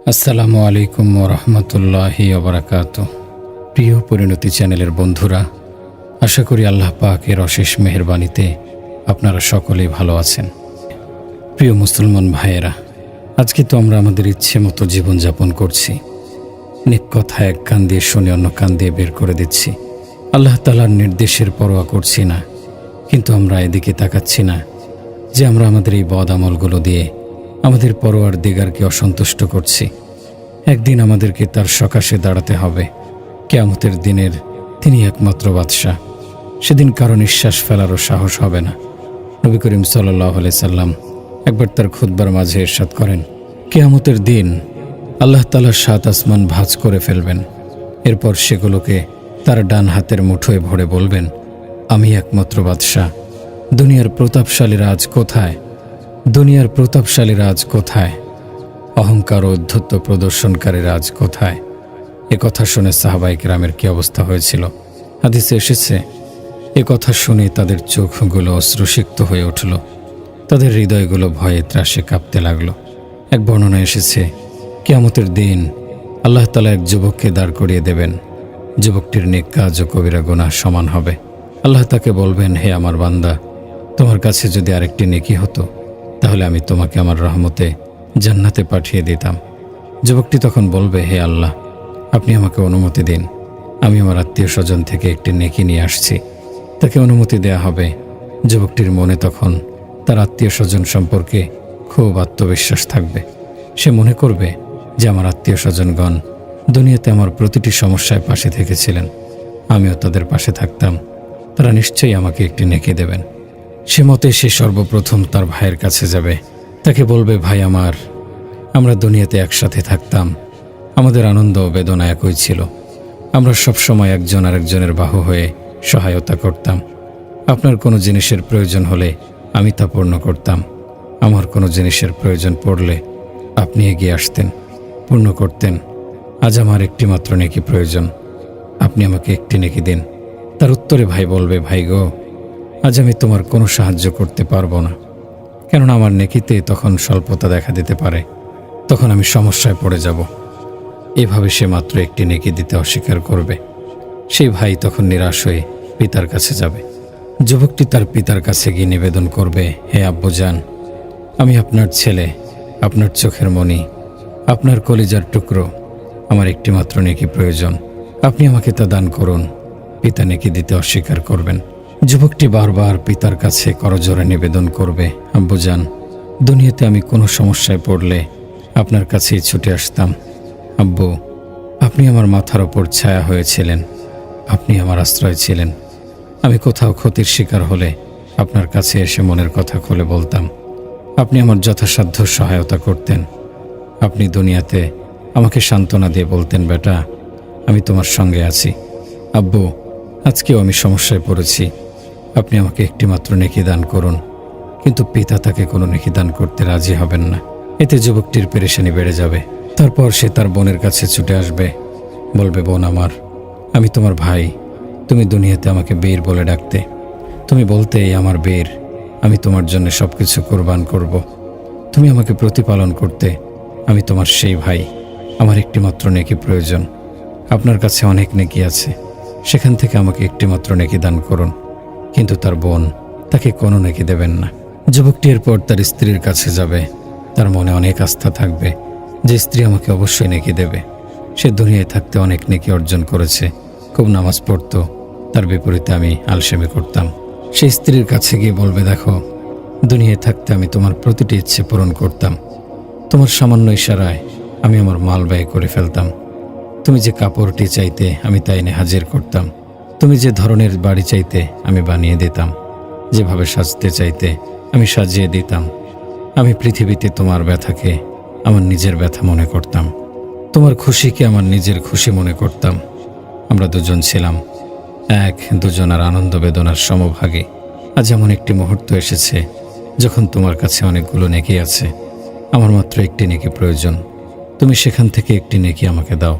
আসসালামু আলাইকুম ওরহমতুল্লাহি ওবারাকাতুহ। প্রিয় পরিণতি চ্যানেলের বন্ধুরা, আশা করি আল্লাহ পাকের অশেষ মেহেরবানিতে আপনারা সকলেই ভালো আছেন। প্রিয় মুসলমান ভাইয়েরা, আজকে তো আমরা আমাদের ইচ্ছে মতো জীবনযাপন করছি। নেক কথা এক কান দিয়ে শুনে অন্য কান দিয়ে বের করে দিচ্ছি। আল্লাহ তাআলার নির্দেশের পরোয়া করছি না, কিন্তু আমরা এদিকে তাকাচ্ছি না যে আমরা আমাদের এই বদ আমলগুলো দিয়ে আমাদের পরওয়ারদিগারকে অসন্তুষ্ট করছি। একদিন আমাদেরকে তার সকাশে দাঁড়াতে হবে। কিয়ামতের দিনের তিনি একমাত্র বাদশাহ। সেদিন কারো নিঃশ্বাস ফেলারও সাহস হবে না। নবী করিম সাল্লাল্লাহু আলাইহি সাল্লাম একবার তার খুতবার মাঝে ইরশাদ করেন, কিয়ামতের দিন আল্লাহ তাআলা ৭ আসমান ভাঁজ করে ফেলবেন। এরপর সেগুলোকে তার ডান হাতের মুঠোয় ভরে বলবেন, আমি একমাত্র বাদশাহ। দুনিয়ার প্রতাপশালীরা আজ কোথায়? দুনিয়ার প্রতাপশালীরা আজ কোথায়? অহংকার ও অধ্যত্ব প্রদর্শনকারীরা আজ কোথায়? এ কথা শুনে সাহাবায়ে কেরামের কি অবস্থা হয়েছিল? হাদিসে এসেছে, এ কথা শুনে তাদের চোখগুলো অশ্রুসিক্ত হয়ে উঠল, তাদের হৃদয়গুলো ভয়ে ত্রাসে কাঁপতে লাগল। এক বর্ণনা এসেছে, কিয়ামতের দিন আল্লাহ তাআলা এক যুবককে দাঁড় করিয়ে দেবেন। যুবকটির নেক কাজ ও কবিরা গুনাহ সমান হবে। আল্লাহ তাকে বলবেন, হে আমার বান্দা, তোমার কাছে যদি আরেকটি নেকি হতো, তাহলে আমি তোমাকে আমার রহমতে জান্নাতে পাঠিয়ে দিতাম। যুবকটি তখন বলবে, হে আল্লাহ, আপনি আমাকে অনুমতি দিন, আমি আমার আত্মীয় স্বজন থেকে একটি নেকি নিয়ে আসছি। তাকে অনুমতি দেয়া হবে। যুবকটির মনে তখন তার আত্মীয় স্বজন সম্পর্কে খুব আত্মবিশ্বাস থাকবে। সে মনে করবে যে আমার আত্মীয় স্বজনগণ দুনিয়াতে আমার প্রতিটি সমস্যায় পাশে থেকেছিলেন, আমিও তাদের পাশে থাকতাম, তারা নিশ্চয়ই আমাকে একটি নেকি দেবেন। সে মতে সে সর্বপ্রথম তার ভাইয়ের কাছে যাবে। তাকে বলবে, ভাই আমার, আমরা দুনিয়াতে একসাথে থাকতাম, আমাদের আনন্দ ও বেদনা একই ছিল। আমরা সবসময় একজন আরেকজনের বাহু হয়ে সহায়তা করতাম। আপনার কোনো জিনিসের প্রয়োজন হলে আমি তা পূর্ণ করতাম। আমার কোনো জিনিসের প্রয়োজন পড়লে আপনি এগিয়ে আসতেন, পূর্ণ করতেন। আজ আমার একটি মাত্র নেকি প্রয়োজন, আপনি আমাকে একটি নেকি দিন। তার উত্তরে ভাই বলবে, ভাই গো, আজ আমি তোমার কোনো সাহায্য করতে পারবো না, কেননা আমার নেকিতে তখন স্বল্পতা দেখা দিতে পারে, তখন আমি সমস্যায় পড়ে যাব। এভাবে সে মাত্র একটি নেকি দিতে অস্বীকার করবে। সেই ভাই তখন নিরাশ হয়ে পিতার কাছে যাবে। যুবকটি তার পিতার কাছে গিয়ে নিবেদন করবে, হে আব্বুজান, আমি আপনার ছেলে, আপনার চোখের মণি, আপনার কলিজার টুকরো, আমার একটি মাত্র নেকি প্রয়োজন, আপনি আমাকে তা দান করুন। পিতা নেকি দিতে অস্বীকার করবেন। যুবকটি বারবার পিতার কাছে করজোড়ে নিবেদন করবে, আব্বুজান, দুনিয়াতে আমি কোনো সমস্যায় পড়লে আপনার কাছেই ছুটে আসতাম। আব্বু, আপনি আমার মাথার ওপর ছায়া হয়েছিলেন, আপনি আমার আশ্রয় ছিলেন। আমি কোথাও ক্ষতির শিকার হলে আপনার কাছে এসে মনের কথা খুলে বলতাম। আপনি আমার যথাসাধ্য সহায়তা করতেন। আপনি দুনিয়াতে আমাকে সান্ত্বনা দিয়ে বলতেন, বেটা, আমি তোমার সঙ্গে আছি। আব্বু, আজকেও আমি সমস্যায় পড়েছি, আপনি আমাকে একটি মাত্র নেকি দান করুন। কিন্তু পিতা তাকে কোনো নেকি দান করতে রাজি হবেন না। এতে যুবকটির পেরেশানি বেড়ে যাবে। তারপর সে তার বোনের কাছে ছুটে আসবে, বলবে, বোন আমার, আমি তোমার ভাই, তুমি দুনিয়াতে আমাকে বীর বলে ডাকতে, তুমি বলতে এই আমার বীর, আমি তোমার জন্য সব কিছু কোরবান করব। তুমি আমাকে প্রতিপালন করতে, আমি তোমার সেই ভাই, আমার একটি মাত্র নেকি প্রয়োজন। আপনার কাছে অনেক নেকি আছে, সেখান থেকে আমাকে একটি মাত্র নেকি দান করুন। কিন্তু তার বোন তাকে কোনো নেকি দেবেন না। যুবকটি এরপর তার স্ত্রীর কাছে যাবে। তার মনে অনেক আস্থা থাকবে যে স্ত্রী আমাকে অবশ্যই নেকি দেবে। সে দুনিয়ায় থাকতে অনেক নেকি অর্জন করেছে, খুব নামাজ পড়তো, তার বিপরীতে আমি আলসেমি করতাম। সে স্ত্রীর কাছে গিয়ে বলবে, দেখো, দুনিয়ায় থাকতে আমি তোমার প্রতিটি ইচ্ছে পূরণ করতাম। তোমার সামান্য ইশারায় আমি আমার মাল ব্যয় করে ফেলতাম। তুমি যে কাপড়টি চাইতে আমি তাই এনে হাজির করতাম। তুমি যে ধরনের বাড়ি চাইতে আমি বানিয়ে দিতাম। যেভাবে সাজতে চাইতে আমি সাজিয়ে দিতাম। আমি পৃথিবীতে তোমার ব্যথাকে আমার নিজের ব্যথা মনে করতাম, তোমার খুশিকে আমার নিজের খুশি মনে করতাম। আমরা দুজন ছিলাম এক, দুজনার আনন্দ বেদনার সমভাগী। আজ এমন একটি মুহূর্ত এসেছে যখন তোমার কাছে অনেকগুলো নেকি আছে, আমার মাত্র একটি নেকি প্রয়োজন। তুমি সেখান থেকে একটি নেকি আমাকে দাও।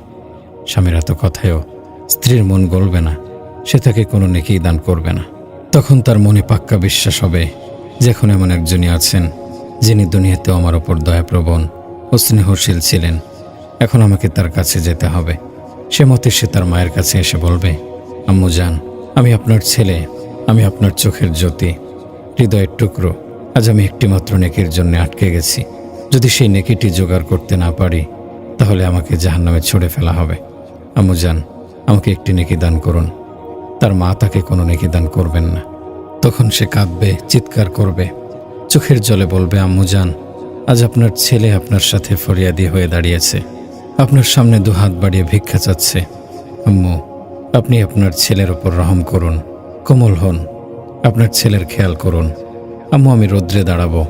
স্বামীর এত কথায়ও স্ত্রীর মন গলবে না, সে তাকে কোনো নেকি দান করবে না। তখন তার মনে পাক্কা বিশ্বাস হবে যে এখন এমন একজনই আছেন যিনি দুনিয়াতেও আমার ওপর দয়াপ্রবণ ও স্নেহশীল ছিলেন, এখন আমাকে তার কাছে যেতে হবে। সে মতে সে তার মায়ের কাছে এসে বলবে, আম্মু জান, আমি আপনার ছেলে, আমি আপনার চোখের জ্যোতি, হৃদয়ের টুকরো। আজ আমি একটিমাত্র নেকির জন্য আটকে গেছি। যদি সেই নেকিটি জোগাড় করতে না পারি, তাহলে আমাকে জাহান্নামে ছুঁড়ে ফেলা হবে। আম্মু জান, আমাকে একটি নেকি দান করুন। তার মা তাকে কোনো নেকি দান করবেন না। তখন সে কাঁদবে, চিৎকার করবে, চোখের জলে বলবে, আম্মু জান, আজ আপনার ছেলে আপনার সাথে ফরিয়াদি হয়ে দাঁড়িয়েছে, আপনার সামনে দুহাত বাড়িয়ে ভিক্ষা চাচ্ছে। আম্মু, আপনি আপনার ছেলের ওপর রহম করুন, কোমল হন, আপনার ছেলের খেয়াল করুন। আম্মু, আমি রৌদ্রে দাঁড়াবো,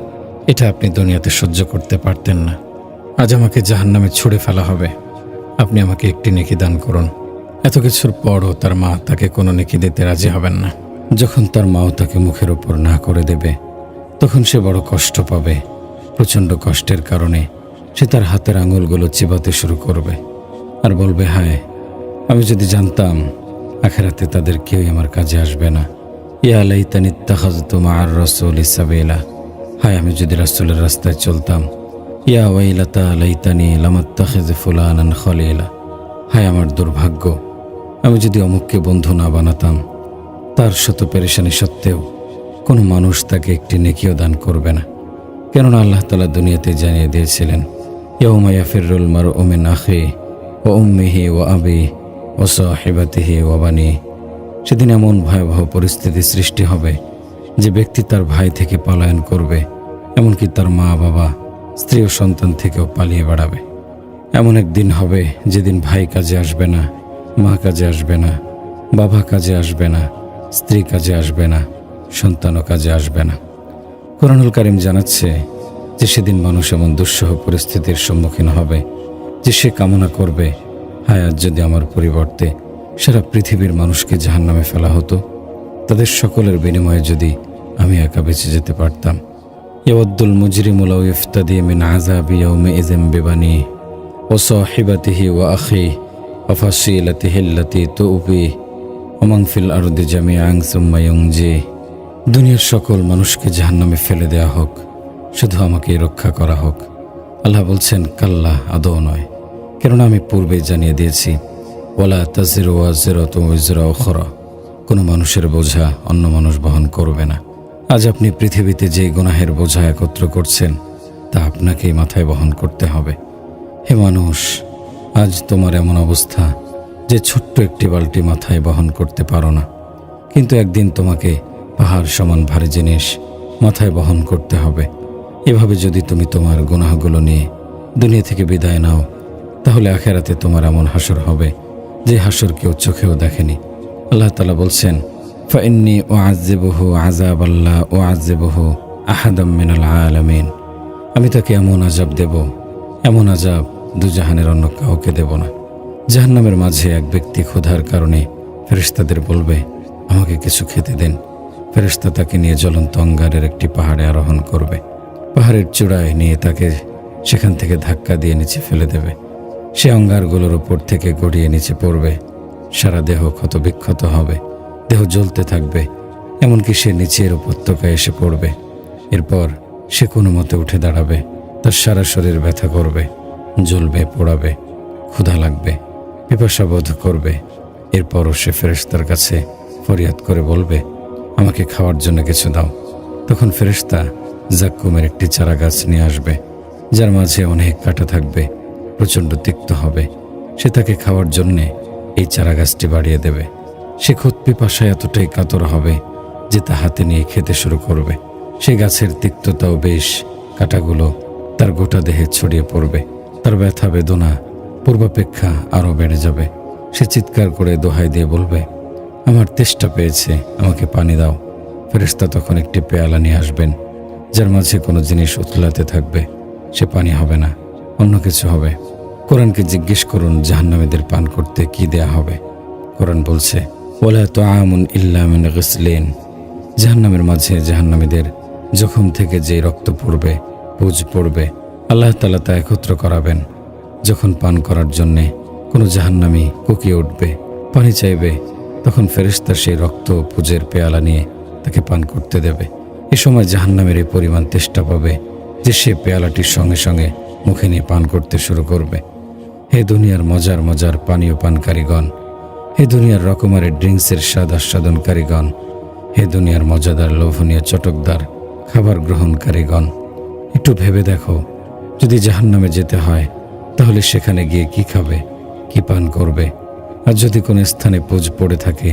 এটা আপনি দুনিয়াতে সহ্য করতে পারতেন না। আজ আমাকে জাহান্নামে ছুঁড়ে ফেলা হবে, আপনি আমাকে একটি নেকি দান করুন। এত কিছুর পরও তার মা তাকে কোনো নেকি দিতে রাজি হবেন না। যখন তার মাও তাকে মুখের ওপর না করে দেবে, তখন সে বড় কষ্ট পাবে। প্রচণ্ড কষ্টের কারণে সে তার হাতের আঙুলগুলো চিবাতে শুরু করবে আর বলবে, হায়, আমি যদি জানতাম আখিরাতে তাদের কেউই আমার কাজে আসবে না। ইয়া লাইতানি ইত্তাখাযতু মা'আর রাসূলি সাবিলা, হায়, আমি যদি রাসূলের রাস্তায় চলতাম। ইয়া ওয়াইলাতা লাইতানি লাম আত্তাখিয ফুলানান খলিলা, হায় আমার দুর্ভাগ্য, আমি যদি অমুককে বন্ধু না বানাতাম। তার শত পেরেশানি সত্ত্বেও কোনো মানুষ তাকে একটি নেকিও দান করবে না। কেননা আল্লাহ তাআলা দুনিয়াতে জানিয়ে দিয়েছিলেন, ইয়াউমা ইয়াফিরুল মারউ মিন আখিহি ওয়া উম্মিহি ওয়া আবিহি ওয়া সাহিবাতিহি ওয়া বানিহি। সেদিন এমন ভয়াবহ পরিস্থিতি সৃষ্টি হবে যে ব্যক্তি তার ভাই থেকে পলায়ন করবে, এমনকি তার মা বাবা, স্ত্রী ও সন্তান থেকেও পালিয়ে বেড়াবে। এমন একদিন হবে যেদিন ভাই কাজে আসবে না, মা কাজে আসবে না, বাবা কাজে আসবে না, স্ত্রী কাজে আসবে না, সন্তানও কাজে আসবে না। কোরআনুল কারীম জানাচ্ছে যে সেদিন মানুষ এমন দুঃসহ পরিস্থিতির সম্মুখীন হবে যে সে কামনা করবে, হায়, আজ যদি আমার পরিবর্তে সারা পৃথিবীর মানুষকে জাহান্নামে ফেলা হতো, তাদের সকলের বিনিময়ে যদি আমি একা বেঁচে যেতে পারতাম। ইয়াওয়াদ্দুল মুজরিমু লাউ ইফতাদি মিন আযাবি ইয়াউমিযিন বিবানিহি ওয়া সাহিবাতিহি ওয়া আখিহি ওয়া ফাসিলাতিহি আল্লাতী তু'বিহি ওয়া মান ফিল আরদি জামিআন সুম্মা ইউনজিহি। দুনিয়ার সকল মানুষকে জাহান্নামে ফেলে দেয়া হোক, শুধু আমাকেই রক্ষা করা হোক। আল্লাহ বলছেন, কাল্লা, আদৌ নয়, কেননা আমি পূর্বেই জানিয়ে দিয়েছি, ওয়ালা তাজিরু ওয়াজিরাতুন উযরা উখরা, কোনো মানুষের বোঝা অন্য মানুষ বহন করবে না। আজ আপনি পৃথিবীতে যে গুনাহের বোঝা একত্র করছেন, তা আপনাকেই মাথায় বহন করতে হবে। হে মানুষ, আজ তোমার এমন অবস্থা যে ছোট্ট একটি বালতি মাথায় বহন করতে পারো না, কিন্তু একদিন তোমাকে পাহাড় সমান ভারী জিনিস মাথায় বহন করতে হবে। এভাবে যদি তুমি তোমার গুনাহগুলো নিয়ে দুনিয়া থেকে বিদায় নাও, তাহলে আখিরাতে তোমার এমন হাসর হবে যে হাসর কেউ চোখেও দেখেনি। আল্লাহ তাআলা বলছেন, ফাইন্নী উআযিবুহু আযাবান লা উআযিবুহু আহাদাম মিনাল আলামিন, আমি তাকে এমন আযাব দেব, এমন আযাব দুজাহানের অন্য কাউকে দেব না। জাহান্নামের মাঝে এক ব্যক্তি ক্ষুধার কারণে ফেরেশতাদের বলবে, আমাকে কিছু খেতে দিন। ফেরেশতা তাকে নিয়ে জ্বলন্ত অঙ্গারের একটি পাহাড়ে আরোহণ করবে। পাহাড়ের চূড়ায় নিয়ে তাকে সেখান থেকে ধাক্কা দিয়ে নিচে ফেলে দেবে। সে অঙ্গারগুলোর উপর থেকে গড়িয়ে নিচে পড়বে। সারা দেহ ক্ষত বিক্ষত হবে, দেহ জ্বলতে থাকবে, এমনকি সে নিচের উপত্যকায় এসে পড়বে। এরপর সে কোনো মতে উঠে দাঁড়াবে। তার সারা শরীর ব্যথা করবে, জ্বলবে, পোড়াবে, ক্ষুধা লাগবে, পিপাসা বোধ করবে। এরপরও সে ফেরেশতার কাছে ফরিয়াদ করে বলবে, আমাকে খাওয়ার জন্য কিছু দাও। তখন ফেরেশতা জাক্কুমের একটি চারা গাছ নিয়ে আসবে, যার মাঝে অনেক কাঁটা থাকবে, প্রচণ্ড তিক্ত হবে। সে তাকে খাওয়ার জন্যে এই চারা গাছটি বাড়িয়ে দেবে। সে ক্ষুধা পিপাসায় এতটাই কাতর হবে যে তা হাতে নিয়ে খেতে শুরু করবে। সে গাছের তিক্ততাও বেশ, কাঁটাগুলো তার গোটা দেহে ছড়িয়ে পড়বে। তার ব্যথা বেদনা পূর্বাপেক্ষা আরও বেড়ে যাবে। সে চিৎকার করে দোহাই দিয়ে বলবে, আমার তেষ্টা পেয়েছে, আমাকে পানি দাও। ফেরেশতা তখন একটি পেয়ালা নিয়ে আসবেন, যার মাঝে কোনো জিনিস উতলাতে থাকবে। সে পানি হবে না, অন্য কিছু হবে। কোরআনকে জিজ্ঞেস করুন জাহান্নামীদের পান করতে কি দেয়া হবে। কোরআন বলছে, ওয়ালা তুআমুন ইল্লা মিন গিসলিন, জাহান্নামের মাঝে জাহান্নামীদের জখম থেকে যে রক্ত পড়বে, পুঁজ পড়বে, আল্লাহ তাআলা তা একত্র করাবেন। যখন পান করার জন্যে কোনো জাহান্নামী কুকিয়ে উঠবে, পানি চাইবে, তখন ফেরেশতা সেই রক্ত পুঁজের পেয়ালা নিয়ে তাকে পান করতে দেবে। এ সময় জাহান্নামের এই পরিমাণ তেষ্টা পাবে যে সে পেয়ালাটির সঙ্গে সঙ্গে মুখে নিয়ে পান করতে শুরু করবে। হে দুনিয়ার মজার মজার পানীয় পানকারীগণ, হে দুনিয়ার রকমারি ড্রিঙ্কসের স্বাদ আস্বাদনকারীগণ, হে দুনিয়ার মজাদার লোভনীয় চটকদার খাবার গ্রহণকারীগণ, একটু ভেবে দেখো, যদি জাহান্নামে যেতে হয় তাহলে সেখানে গিয়ে কি খাবে, কি পান করবে? আর যদি কোনো স্থানে পুজ পড়ে থাকে,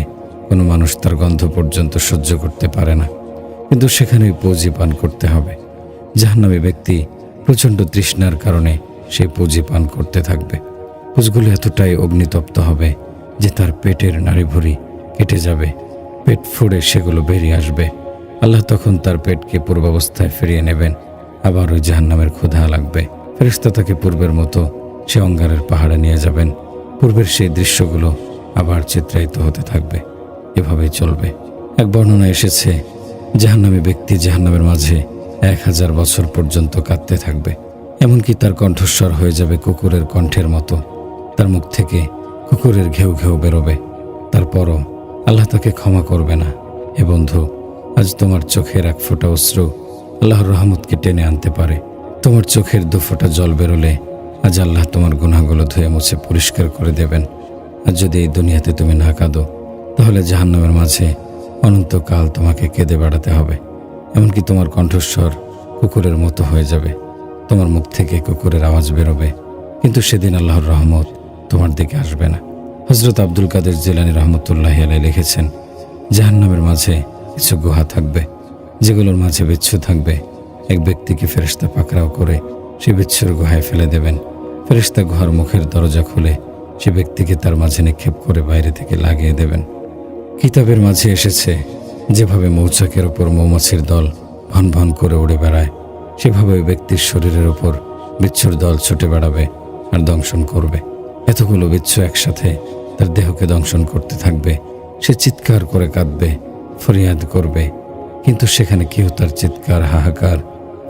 কোনো মানুষ তার গন্ধ পর্যন্ত সহ্য করতে পারে না, কিন্তু সেখানেই পুঁজি পান করতে হবে। জাহান্নামী ব্যক্তি প্রচণ্ড তৃষ্ণার কারণে সেই পুঁজি পান করতে থাকবে। পুজগুলো এতটাই অগ্নিতপ্ত হবে যে তার পেটের নাড়িভুড়ি কেটে যাবে, পেট ফুঁড়ে সেগুলো বেরিয়ে আসবে। আল্লাহ তখন তার পেটকে পূর্বাবস্থায় ফিরিয়ে নেবেন। আবার ওই জাহান্নামের ক্ষুধা লাগবে। ফেরেশতা তাকে পূর্বের মতো সে অঙ্গারের পাহাড়ে নিয়ে যাবেন। পূর্বের সেই দৃশ্যগুলো আবার চিত্রায়িত হতে থাকবে। এভাবেই চলবে। এক বর্ণনা এসেছে, জাহান্নামী ব্যক্তি জাহান্নামের মাঝে 1000 বছর পর্যন্ত কাঁদতে থাকবে। এমনকি তার কণ্ঠস্বর হয়ে যাবে কুকুরের কণ্ঠের মতো। তার মুখ থেকে কুকুরের ঘেউ ঘেউ বেরোবে। তারপরও আল্লাহ তাকে ক্ষমা করবে না। হে বন্ধু, আজ তোমার চোখের এক ফোঁটা অশ্রু আল্লাহর রহমতকে টেনে আনতে পারে। তোমার চোখের 2 ফোঁটা জল বেরোলে আজ আল্লাহ তোমার গুনাহগুলো ধুয়ে মুছে পরিষ্কার করে দেবেন। আর যদি এই দুনিয়াতে তুমি না কাঁদো, তাহলে জাহান্নামের মাঝে অনন্তকাল তোমাকে কেঁদে বেড়াতে হবে। এমনকি তোমার কণ্ঠস্বর কুকুরের মতো হয়ে যাবে। তোমার মুখ থেকে কুকুরের আওয়াজ বেরোবে, কিন্তু সেদিন আল্লাহর রহমত তোমার দিকে আসবে না। হযরত আব্দুল কাদের জিলানী রহমতুল্লাহি আলাইহি লিখেছেন, জাহান্নামের মাঝে কিছু গুহা থাকবে, যেগুলোর মাঝে বিচ্ছু থাকবে। এক ব্যক্তিকে ফেরেশতা পাকড়াও করে সে বিচ্ছুর গুহায় ফেলে দেবেন। ফেরেশতা গুহার মুখের দরজা খুলে সে ব্যক্তিকে তার মাঝে নিক্ষেপ করে বাইরে থেকে লাগিয়ে দেবেন। কিতাবের মাঝে এসেছে, যেভাবে মৌচাকের ওপর মৌমাছির দল ভন ভন করে উড়ে বেড়ায়, সেভাবে ওই ব্যক্তির শরীরের ওপর বিচ্ছুর দল ছুটে বেড়াবে আর দংশন করবে। এতগুলো বিচ্ছু একসাথে তার দেহকে দংশন করতে থাকবে। সে চিৎকার করে কাঁদবে, ফরিয়াদ করবে, কিন্তু সেখানে কেউ তার চিৎকার, হাহাকার,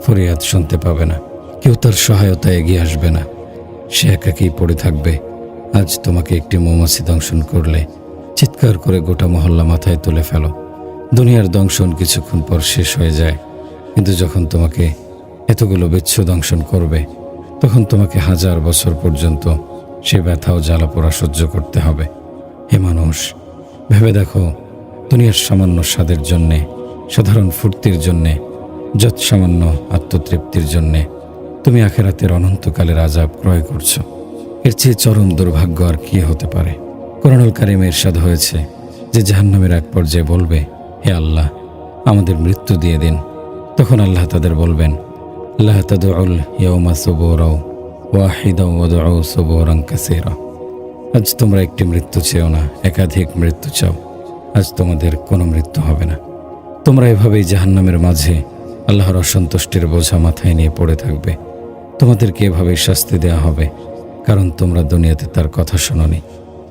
ফরিয়াদ শুনতে পাবে না। কেউ তার সহায়তায় এগিয়ে আসবে না। সে একাকেই পড়ে থাকবে। আজ তোমাকে একটি মৌমাছি দংশন করলে চিৎকার করে গোটা মহল্লা মাথায় তুলে ফেলো। দুনিয়ার দংশন কিছুক্ষণ পর শেষ হয়ে যায়, কিন্তু যখন তোমাকে এতগুলো বিচ্ছু দংশন করবে, তখন তোমাকে 1000 বছর পর্যন্ত সে ব্যথা ও জ্বালা পোড়া সহ্য করতে হবে। হে মানুষ, ভেবে দেখো, দুনিয়ার সামান্য স্বাদের জন্যে, সাধারণ ফুর্তির জন্যে, যৎ সামান্য আত্মতৃপ্তির জন্যে তুমি আখিরাতের অনন্তকালের আযাব ক্রয় করছো। এর চেয়ে চরম দুর্ভাগ্য আর কি হতে পারে? কোরআনুল কারীমে ইরশাদ হয়েছে যে জাহান্নামের এক পর্যায়ে বলবে, হে আল্লাহ, আমাদের মৃত্যু দিয়ে দিন। তখন আল্লাহ তাদের বলবেন, লা তাদউল ইয়াওমা সুবুরাও ওয়াহিদাও ওয়াদউ সুবুরান কাসীরা। আজ তোমরা একটি মৃত্যু চেও না, একাধিক মৃত্যু চাও। আজ তোমাদের কোনো মৃত্যু হবে না। তোমরা এভাবেই জাহান্নামের মাঝে আল্লাহর অসন্তুষ্টির বোঝা মাথায় নিয়ে পড়ে থাকবে। তোমাদেরকে এভাবেই শাস্তি দেওয়া হবে, কারণ তোমরা দুনিয়াতে তার কথা শোনোনি।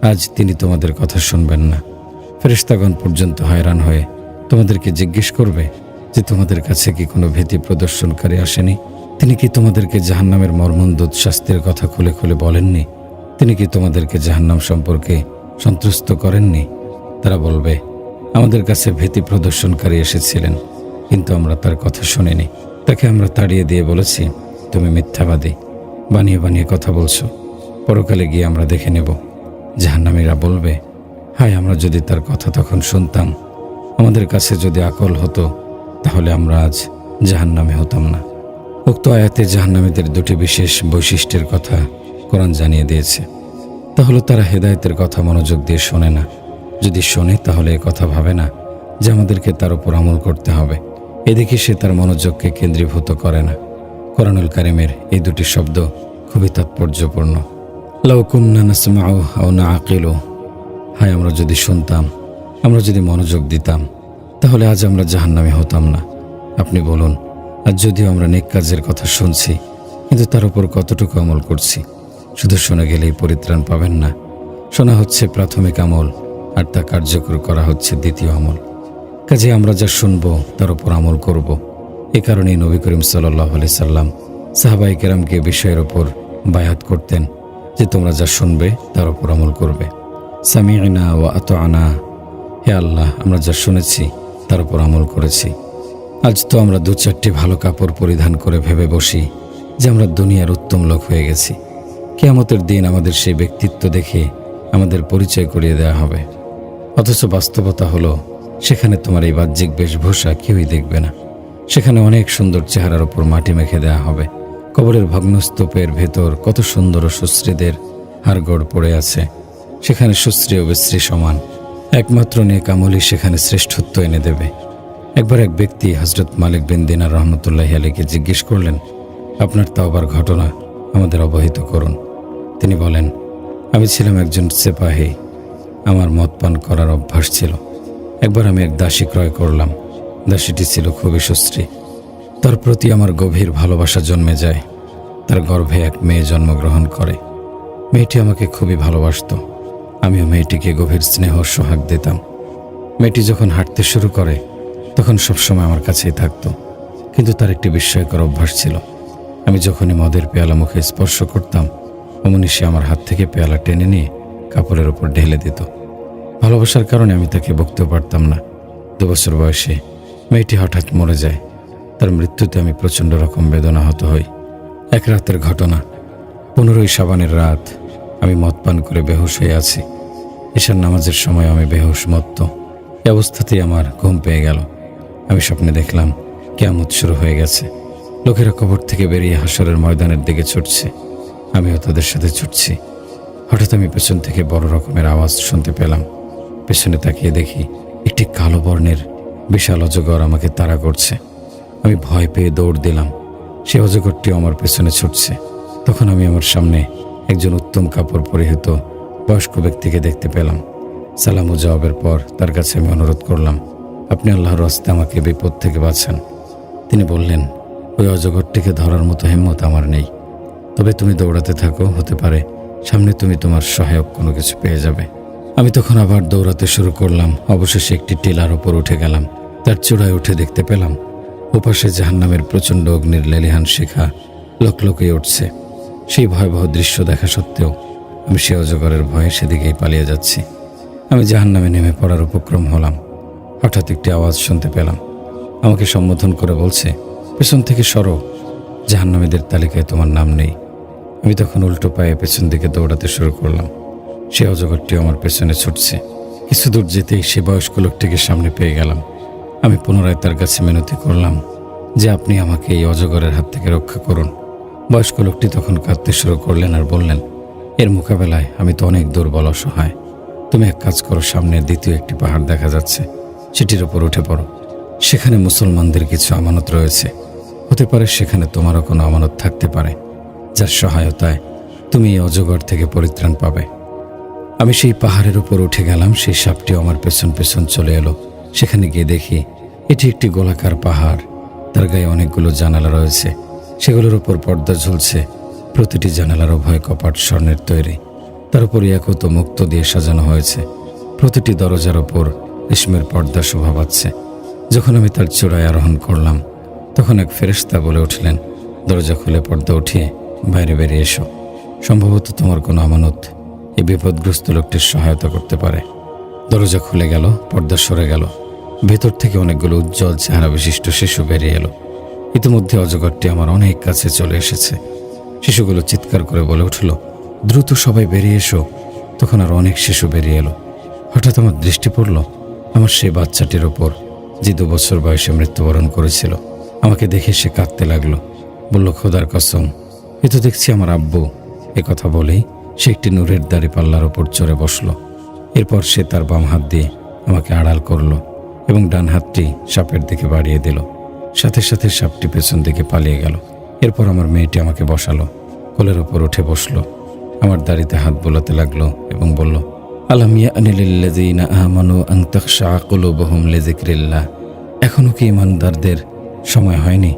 আজ তিনি তোমাদের কথা শুনবেন না। ফেরেশতাগণ পর্যন্ত হয়রান হয়ে তোমাদেরকে জিজ্ঞেস করবে যে তোমাদের কাছে কি কোনো ভীতি প্রদর্শনকারী আসেনি? তিনি কি তোমাদেরকে জাহান্নামের মর্মন্তুদ শাস্তির কথা খুলে খুলে বলেননি? তিনি কি তোমাদেরকে জাহান্নাম সম্পর্কে সন্ত্রস্ত করেননি? তারা বলবে, আমাদের কাছে ভীতি প্রদর্শনকারী এসেছিলেন, কিন্তু আমরা তার কথা শুনিনি। তাকে আমরা তাড়িয়ে দিয়ে বলেছি, তুমি মিথ্যাবাদী, বানিয়ে বানিয়ে কথা বলছো, পরকালে গিয়ে আমরা দেখে নেব। জাহান্নামীরা বলবে, হায়, আমরা যদি তার কথা তখন শুনতাম, আমাদের কাছে যদি আকল হতো, তাহলে আমরা আজ জাহান্নামে হতাম না। উক্ত আয়াতে জাহান্নামীদের 2টি বিশেষ বৈশিষ্ট্যের কথা কোরআন জানিয়ে দিয়েছে। তাহলে তারা হেদায়েতের কথা মনোযোগ দিয়ে শোনে না। যদি শোনে, তাহলে এ কথা ভাবে না যে আমাদেরকে তার উপর আমল করতে হবে। এদিকে সে তার মনোযোগকে কেন্দ্রীভূত করে না। কোরআনুল কারীমের এই 2টি শব্দ খুবই তাৎপর্যপূর্ণ। লাউ কুন্না নাসমাউ আও নাআকিলু, হায়, আমরা যদি শুনতাম, আমরা যদি মনোযোগ দিতাম, তাহলে আজ আমরা জাহান্নামে হতাম না। আপনি বলুন, আজ যদিও আমরা নেক কাজের কথা শুনছি, কিন্তু তার উপর কতটুকু আমল করছি? শুধু শুনে গেলেই পরিত্রাণ পাবেন না। শোনা হচ্ছে প্রাথমিক আমল, আর তা কার্যকর করা হচ্ছে দ্বিতীয় আমল। কাজে আমরা যা শুনব তার উপর আমল করব। এ কারণেই নবী করিম সাল্লাল্লাহু আলাইহি সাল্লাম সাহাবায়ে কেরামকে বিষয়ের উপর বায়াত করতেন যে তোমরা যা শুনবে তার উপর আমল করবে। সামি'না ওয়া আতা'না, হে আল্লাহ, আমরা যা শুনেছি তার উপর আমল করেছি। আজ তো আমরা 2-4টি ভালো কাপড় পরিধান করে ভেবে বসি যে আমরা দুনিয়ার উত্তম লোক হয়ে গেছি, কিয়ামতের দিন আমাদের সেই ব্যক্তিত্ব দেখে আমাদের পরিচয় করিয়ে দেওয়া হবে, অথচ বাস্তবতা হলো সেখানে তোমার এই বাহ্যিক বেশভূষা কেউই দেখবে না। সেখানে অনেক সুন্দর চেহারার ওপর মাটি মেখে দেওয়া হবে। কবরের ভগ্নস্তূপের ভেতর কত সুন্দর ও সুশ্রীদের হাড়গোড় পড়ে আছে। সেখানে সুশ্রী ও বিশ্রী সমান, একমাত্র নেক আমলই সেখানে শ্রেষ্ঠত্ব এনে দেবে। একবার এক ব্যক্তি হযরত মালিক বিন দিনার রহমতুল্লাহি আলাইহিকে জিজ্ঞেস করলেন, আপনার তাওবার ঘটনা আমাদের অবহিত করুন। তিনি বলেন, আমি ছিলাম একজন সিপাহী। আমার মদ পান করার অভ্যাস ছিল। একবার আমি এক দাসী ক্রয় করলাম। দাসীটি ছিল খুবই সুশ্রী। তার প্রতি আমার গভীর ভালোবাসা জন্মে যায়। তার গর্ভে এক মেয়ে জন্মগ্রহণ করে। মেয়েটি আমাকে খুবই ভালোবাসত। আমিও মেয়েটিকে গভীর স্নেহ ও সোহাগ দিতাম। মেয়েটি যখন হাঁটতে শুরু করে তখন সবসময় আমার কাছেই থাকত। কিন্তু তার একটি বিস্ময়কর অভ্যাস ছিল। আমি যখনই মদের পেয়ালা মুখে স্পর্শ করতাম, অমনি সে আমার হাত থেকে পেয়ালা টেনে নিয়ে কাপড়ের ওপর ঢেলে দিত। ভালোবাসার কারণে আমি তাকে বকতেও পারতাম না। 2 বছর বয়সে মেয়েটি হঠাৎ মরে যায়। তার মৃত্যুতে আমি প্রচণ্ড রকম বেদনাহত হই। এক রাতের ঘটনা, 15ই শাবানের রাত। আমি মদ পান করে বেহুশ হয়ে আছি। ঈশার নামাজের সময় আমি বেহুশ মত্ত। এই অবস্থাতেই আমার ঘুম পেয়ে গেল। আমি স্বপ্নে দেখলাম কিয়ামত শুরু হয়ে গেছে। লোকেরা কবর থেকে বেরিয়ে হাসরের ময়দানের দিকে ছুটছে। আমিও তাদের সাথে ছুটছি। হঠাৎ আমি পেছন থেকে বড় রকমের আওয়াজ শুনতে পেলাম। পেছনে তাকিয়ে দেখি একটি কালো বর্ণের বিশাল অজগর আমাকে তাড়া করছে। আমি ভয় পেয়ে দৌড় দিলাম। সে অজগরটিও আমার পেছনে ছুটছে। তখন আমি আমার সামনে একজন উত্তম কাপড় পরিহিত বয়স্ক ব্যক্তিকে দেখতে পেলাম। সালাম ও জবাবের পর তার কাছে আমি অনুরোধ করলাম, আপনি আল্লাহর রাস্তে আমাকে বিপদ থেকে বাঁচান। তিনি বললেন, ওই অজগরটিকে ধরার মতো হিম্মত আমার নেই। তবে তুমি দৌড়াতে থাকো, হতে পারে সামনে তুমি তোমার সহায়ক কোনো কিছু পেয়ে যাবে। আমি তখন আবার দৌড়াতে শুরু করলাম। অবশেষে একটি টিলার ওপর উঠে গেলাম। তার চূড়ায় উঠে দেখতে পেলাম ওপাশে জাহান্নামের প্রচণ্ড অগ্নির লেলিহান শিখা লকলকিয়ে উঠছে। সেই ভয়াবহ দৃশ্য দেখা সত্ত্বেও আমি সে অজগরের ভয়ে সেদিকেই পালিয়ে যাচ্ছি। আমি জাহান্নামে নেমে পড়ার উপক্রম হলাম। হঠাৎ একটি আওয়াজ শুনতে পেলাম। আমাকে সম্বোধন করে বলছে, পেছন থেকে সরো, জাহান্নামীদের তালিকায় তোমার নাম নেই। আমি তখন উল্টো পায়ে পেছন দিকে দৌড়াতে শুরু করলাম। সে অজগরটি আমার পেছনে ছুটছে। কিছু দূর যেতেই সে বয়স্ক লোকটিকে সামনে পেয়ে গেলাম। আমি পুনরায় তার কাছে মিনতি করলাম যে আপনি আমাকে এই অজগরের হাত থেকে রক্ষা করুন। বয়স্ক লোকটি তখন কাঁদতে শুরু করলেন আর বললেন, এর মোকাবেলায় আমি তো অনেক দুর্বল অসহায়। তুমি এক কাজ করো, সামনে দ্বিতীয় একটি পাহাড় দেখা যাচ্ছে, সেটির উপর উঠে পড়ো। সেখানে মুসলমানদের কিছু আমানত রয়েছে। হতে পারে সেখানে তোমারও কোনো আমানত থাকতে পারে, যার সহায়তায় তুমি এই অজগর থেকে পরিত্রাণ পাবে। আমি সেই পাহাড়ের উপর উঠে গেলাম। সেই সাপটিও আমার পেছন পেছন চলে এলো। সেখানে গিয়ে দেখি এটি একটি গোলাকার পাহাড়। তার গায়ে অনেকগুলো জানালা রয়েছে। সেগুলোর উপর পর্দা ঝুলছে। প্রতিটি জানালার উভয় কপাট স্বর্ণের তৈরি। তার উপর একত মুক্ত দিয়ে সাজানো হয়েছে। প্রতিটি দরজার ওপর রেশমের পর্দা শোভা পাচ্ছে। যখন আমি তার চূড়ায় আরোহণ করলাম তখন এক ফেরেশতা বলে উঠলেন, দরজা খুলে পর্দা উঠিয়ে বাইরে বেরিয়ে এসো। সম্ভবত তোমার কোনো আমানত এই বিপদগ্রস্ত লোকটির সহায়তা করতে পারে। দরজা খুলে গেল, পর্দা সরে গেল। ভেতর থেকে অনেকগুলো উজ্জ্বল চেহারা বিশিষ্ট শিশু বেরিয়ে এলো। ইতিমধ্যে অজগরটি আমার অনেক কাছে চলে এসেছে। শিশুগুলো চিৎকার করে বলে উঠল, দ্রুত সবাই বেরিয়ে এসো। তখন আর অনেক শিশু বেরিয়ে এলো। হঠাৎ আমার দৃষ্টি পড়ল আমার সেই বাচ্চাটির ওপর, যে 2 বছর বয়সে মৃত্যুবরণ করেছিল। আমাকে দেখে সে কাঁদতে লাগলো। বলল, খোদার কসম, এ তো দেখছি আমার আব্বু। এ কথা বলেই সে একটি নূরের দাঁড়িপাল্লার ওপর চড়ে বসলো। এরপর সে তার বাম হাত দিয়ে আমাকে আড়াল করলো এবং ডান হাতটি সাপের দিকে বাড়িয়ে দিল। সাথে সাথে সাপটি পেছন দিকে পালিয়ে গেল। এরপর আমার মেয়েটি আমাকে বসালো, কোলের ওপর উঠে বসলো। আমার দাড়িতে হাত বোলাতে লাগলো এবং বলল, আলাম ইয়ানি লিল্লাযীনা আমানু আন তাখশা কুলুবুহুম লিযিকরিল্লাহ। এখনো কি ঈমানদারদের সময় হয়নি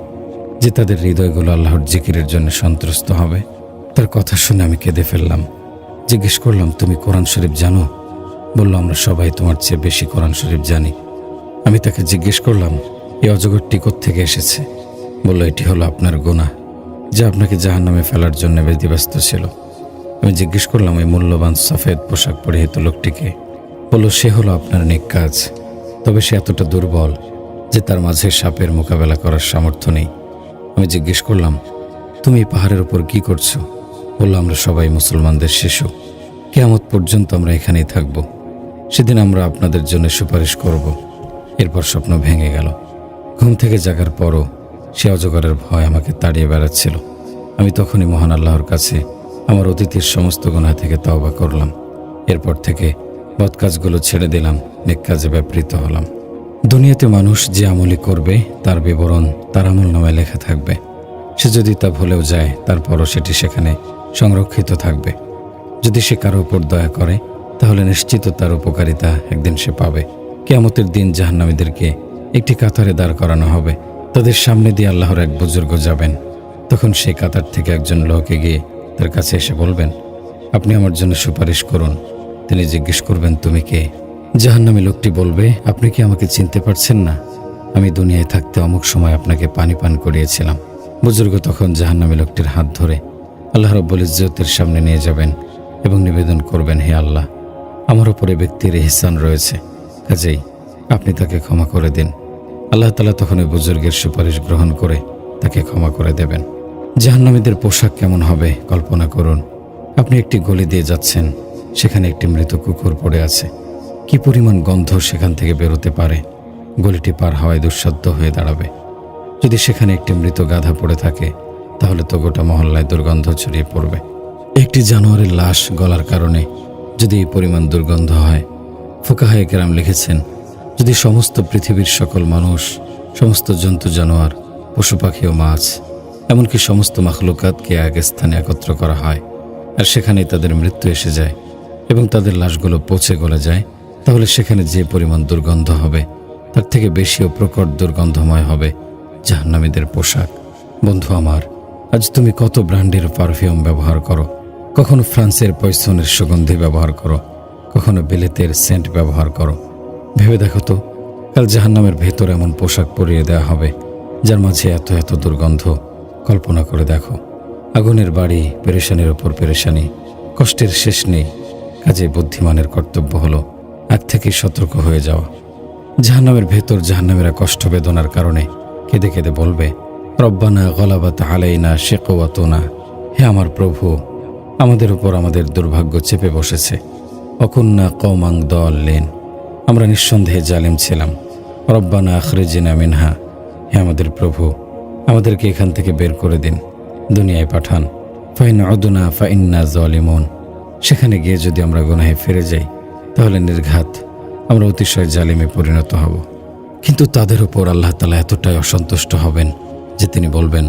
যে তাদের হৃদয়গুলো আল্লাহর জিকিরের জন্য সন্ত্রস্ত হবে? তার কথা শুনে আমি কেঁদে ফেললাম। জিজ্ঞেস করলাম, তুমি কোরআন শরীফ জানো? বলল, আমরা সবাই তোমার চেয়ে বেশি কোরআন শরীফ জানি। আমি তাকে জিজ্ঞেস করলাম, এই অজগরটি কোত্থেকে এসেছে? বলল, এটি হলো আপনার গুনাহ, যা আপনাকে জাহান্নামে ফেলার জন্য ব্যতিব্যস্ত ছিল। আমি জিজ্ঞেস করলাম, এই মূল্যবান সফেদ পোশাক পরিহিত লোকটিকে? বলল, সে হলো আপনার নেক কাজ। তবে সে এতটা দুর্বল যে তার মাঝে সাপের মোকাবেলা করার সামর্থ্য নেই। আমি জিজ্ঞেস করলাম, তুমি এই পাহাড়ের উপর কি করছো? বলল, আমরা সবাই মুসলমানদের শিশু, কিয়ামত পর্যন্ত আমরা এখানেই থাকব। সেদিন আমরা আপনাদের জন্য সুপারিশ করব। এরপর স্বপ্ন ভেঙে গেল। ঘুম থেকে জাগার পরও সে অজগরের ভয় আমাকে তাড়িয়ে বেড়াচ্ছিল। আমি তখনই মহান আল্লাহর কাছে আমার অতীতের সমস্ত গুনাহ থেকে তওবা করলাম। এরপর থেকে বদ কাজগুলো ছেড়ে দিলাম, নেক কাজে ব্যাপৃত হলাম। দুনিয়াতে মানুষ যে আমলই করবে তার বিবরণ তার আমলনামায় লেখা থাকবে। সে যদি তা ভুলেও যায়, তারপরও সেটি সেখানে সংরক্ষিত থাকবে। যদি সে কারো উপর দয়া করে, তাহলে নিশ্চিত তার উপকারিতা একদিন সে পাবে। কিয়ামতের দিন জাহান্নামীদেরকে একটি কাতারে দাঁড় করানো হবে। তাদের সামনে দিয়ে আল্লাহর এক বুজুর্গ যাবেন। তখন সেই কাতার থেকে একজন লোক এগিয়ে তার কাছে এসে বলবেন, আপনি আমার জন্য সুপারিশ করুন। তিনি জিজ্ঞেস করবেন, তুমি কে? জাহান্নামী লোকটি বলবে, আপনি কি আমাকে চিনতে পারছেন না? আমি দুনিয়ায় থাকতে অমুক সময় আপনাকে পানি পান করিয়েছিলাম। বুজুর্গ তখন জাহান্নামী লোকটির হাত ধরে আল্লাহ রাব্বুল ইজ্জতের সামনে নিয়ে যাবেন এবং নিবেদন করবেন, হে আল্লাহ, আমার উপরে ব্যক্তির ইহসান রয়েছে, কাজেই আপনি তাকে ক্ষমা করে দিন। আল্লাহ তাআলা তখন ওই বুজুর্গের সুপারিশ গ্রহণ করে তাকে ক্ষমা করে দেবেন। জাহান্নামীদের পোশাক কেমন হবে কল্পনা করুন। আপনি একটি গলি দিয়ে যাচ্ছেন, সেখানে একটি মৃত কুকুর পড়ে আছে। কি পরিমাণ গন্ধ সেখান থেকে বেরোতে পারে! গলিটি পার হওয়ায় দুঃসাধ্য হয়ে দাঁড়াবে। যদি সেখানে একটি মৃত গাধা পড়ে থাকে, তাহলে তো গোটা মহল্লায় দুর্গন্ধ ছড়িয়ে পড়বে। একটি জানোয়ারের লাশ গলার কারণে যদি এই পরিমাণ দুর্গন্ধ হয়, ফুকাহায়ে কেরাম লিখেছেন, যদি সমস্ত পৃথিবীর সকল মানুষ, সমস্ত জন্তু জানোয়ার, পশু পাখি ও মাছ, এমনকি সমস্ত মাখলুকাতকে এক স্থানে একত্র করা হয়, আর সেখানেই তাদের মৃত্যু এসে যায় এবং তাদের লাশগুলো পচে গলে যায়, তাহলে সেখানে যে পরিমাণ দুর্গন্ধ হবে, তার থেকে বেশি ও প্রকট দুর্গন্ধময় হবে জাহান্নামীদের পোশাক। বন্ধু আমার, আজ তুমি কত ব্র্যান্ডের পারফিউম ব্যবহার করো, কখনো ফ্রান্সের পয়সনের সুগন্ধি ব্যবহার করো, কখনো বিলেতের সেন্ট ব্যবহার করো। ভেবে দেখো তো, কাল জাহান্নামের ভেতর এমন পোশাক পরিয়ে দেওয়া হবে যার মাঝে এত এত দুর্গন্ধ। কল্পনা করে দেখো, আগুনের বাড়ি, পেরেশানির ওপর পেরেশানি, কষ্টের শেষ নেই। কাজে বুদ্ধিমানের কর্তব্য হলো আগ থেকেই সতর্ক হয়ে যাওয়া। জাহান্নামের ভেতর জাহান্নামীরা কষ্ট বেদনার কারণে কেঁদে কেঁদে বলবে, রব্বানা গলাবাত আলাইনা শিকওয়াতুনা, হে আমার প্রভু, আমাদের উপর আমাদের দুর্ভাগ্য চেপে বসেছে। অকুন্না কওমান দাল্লিন, আমরা নিঃসন্দেহে জালিম ছিলাম। রব্বানা আখরিজনা মিনহা, হে আমাদের প্রভু, আমাদেরকে এখান থেকে বের করে দিন, দুনিয়ায় পাঠান। ফাইন উদনা ফাইন্না জালিমুন, সেখানে গিয়ে যদি আমরা গুনাহে ফিরে যাই, তাহলে নির্ঘাত আমরা অতিশয় জালিমে পরিণত হব। কিন্তু তাদের উপর আল্লাহ তাআলা এতটাই অসন্তুষ্ট হবেন যে তিনি বলবেন,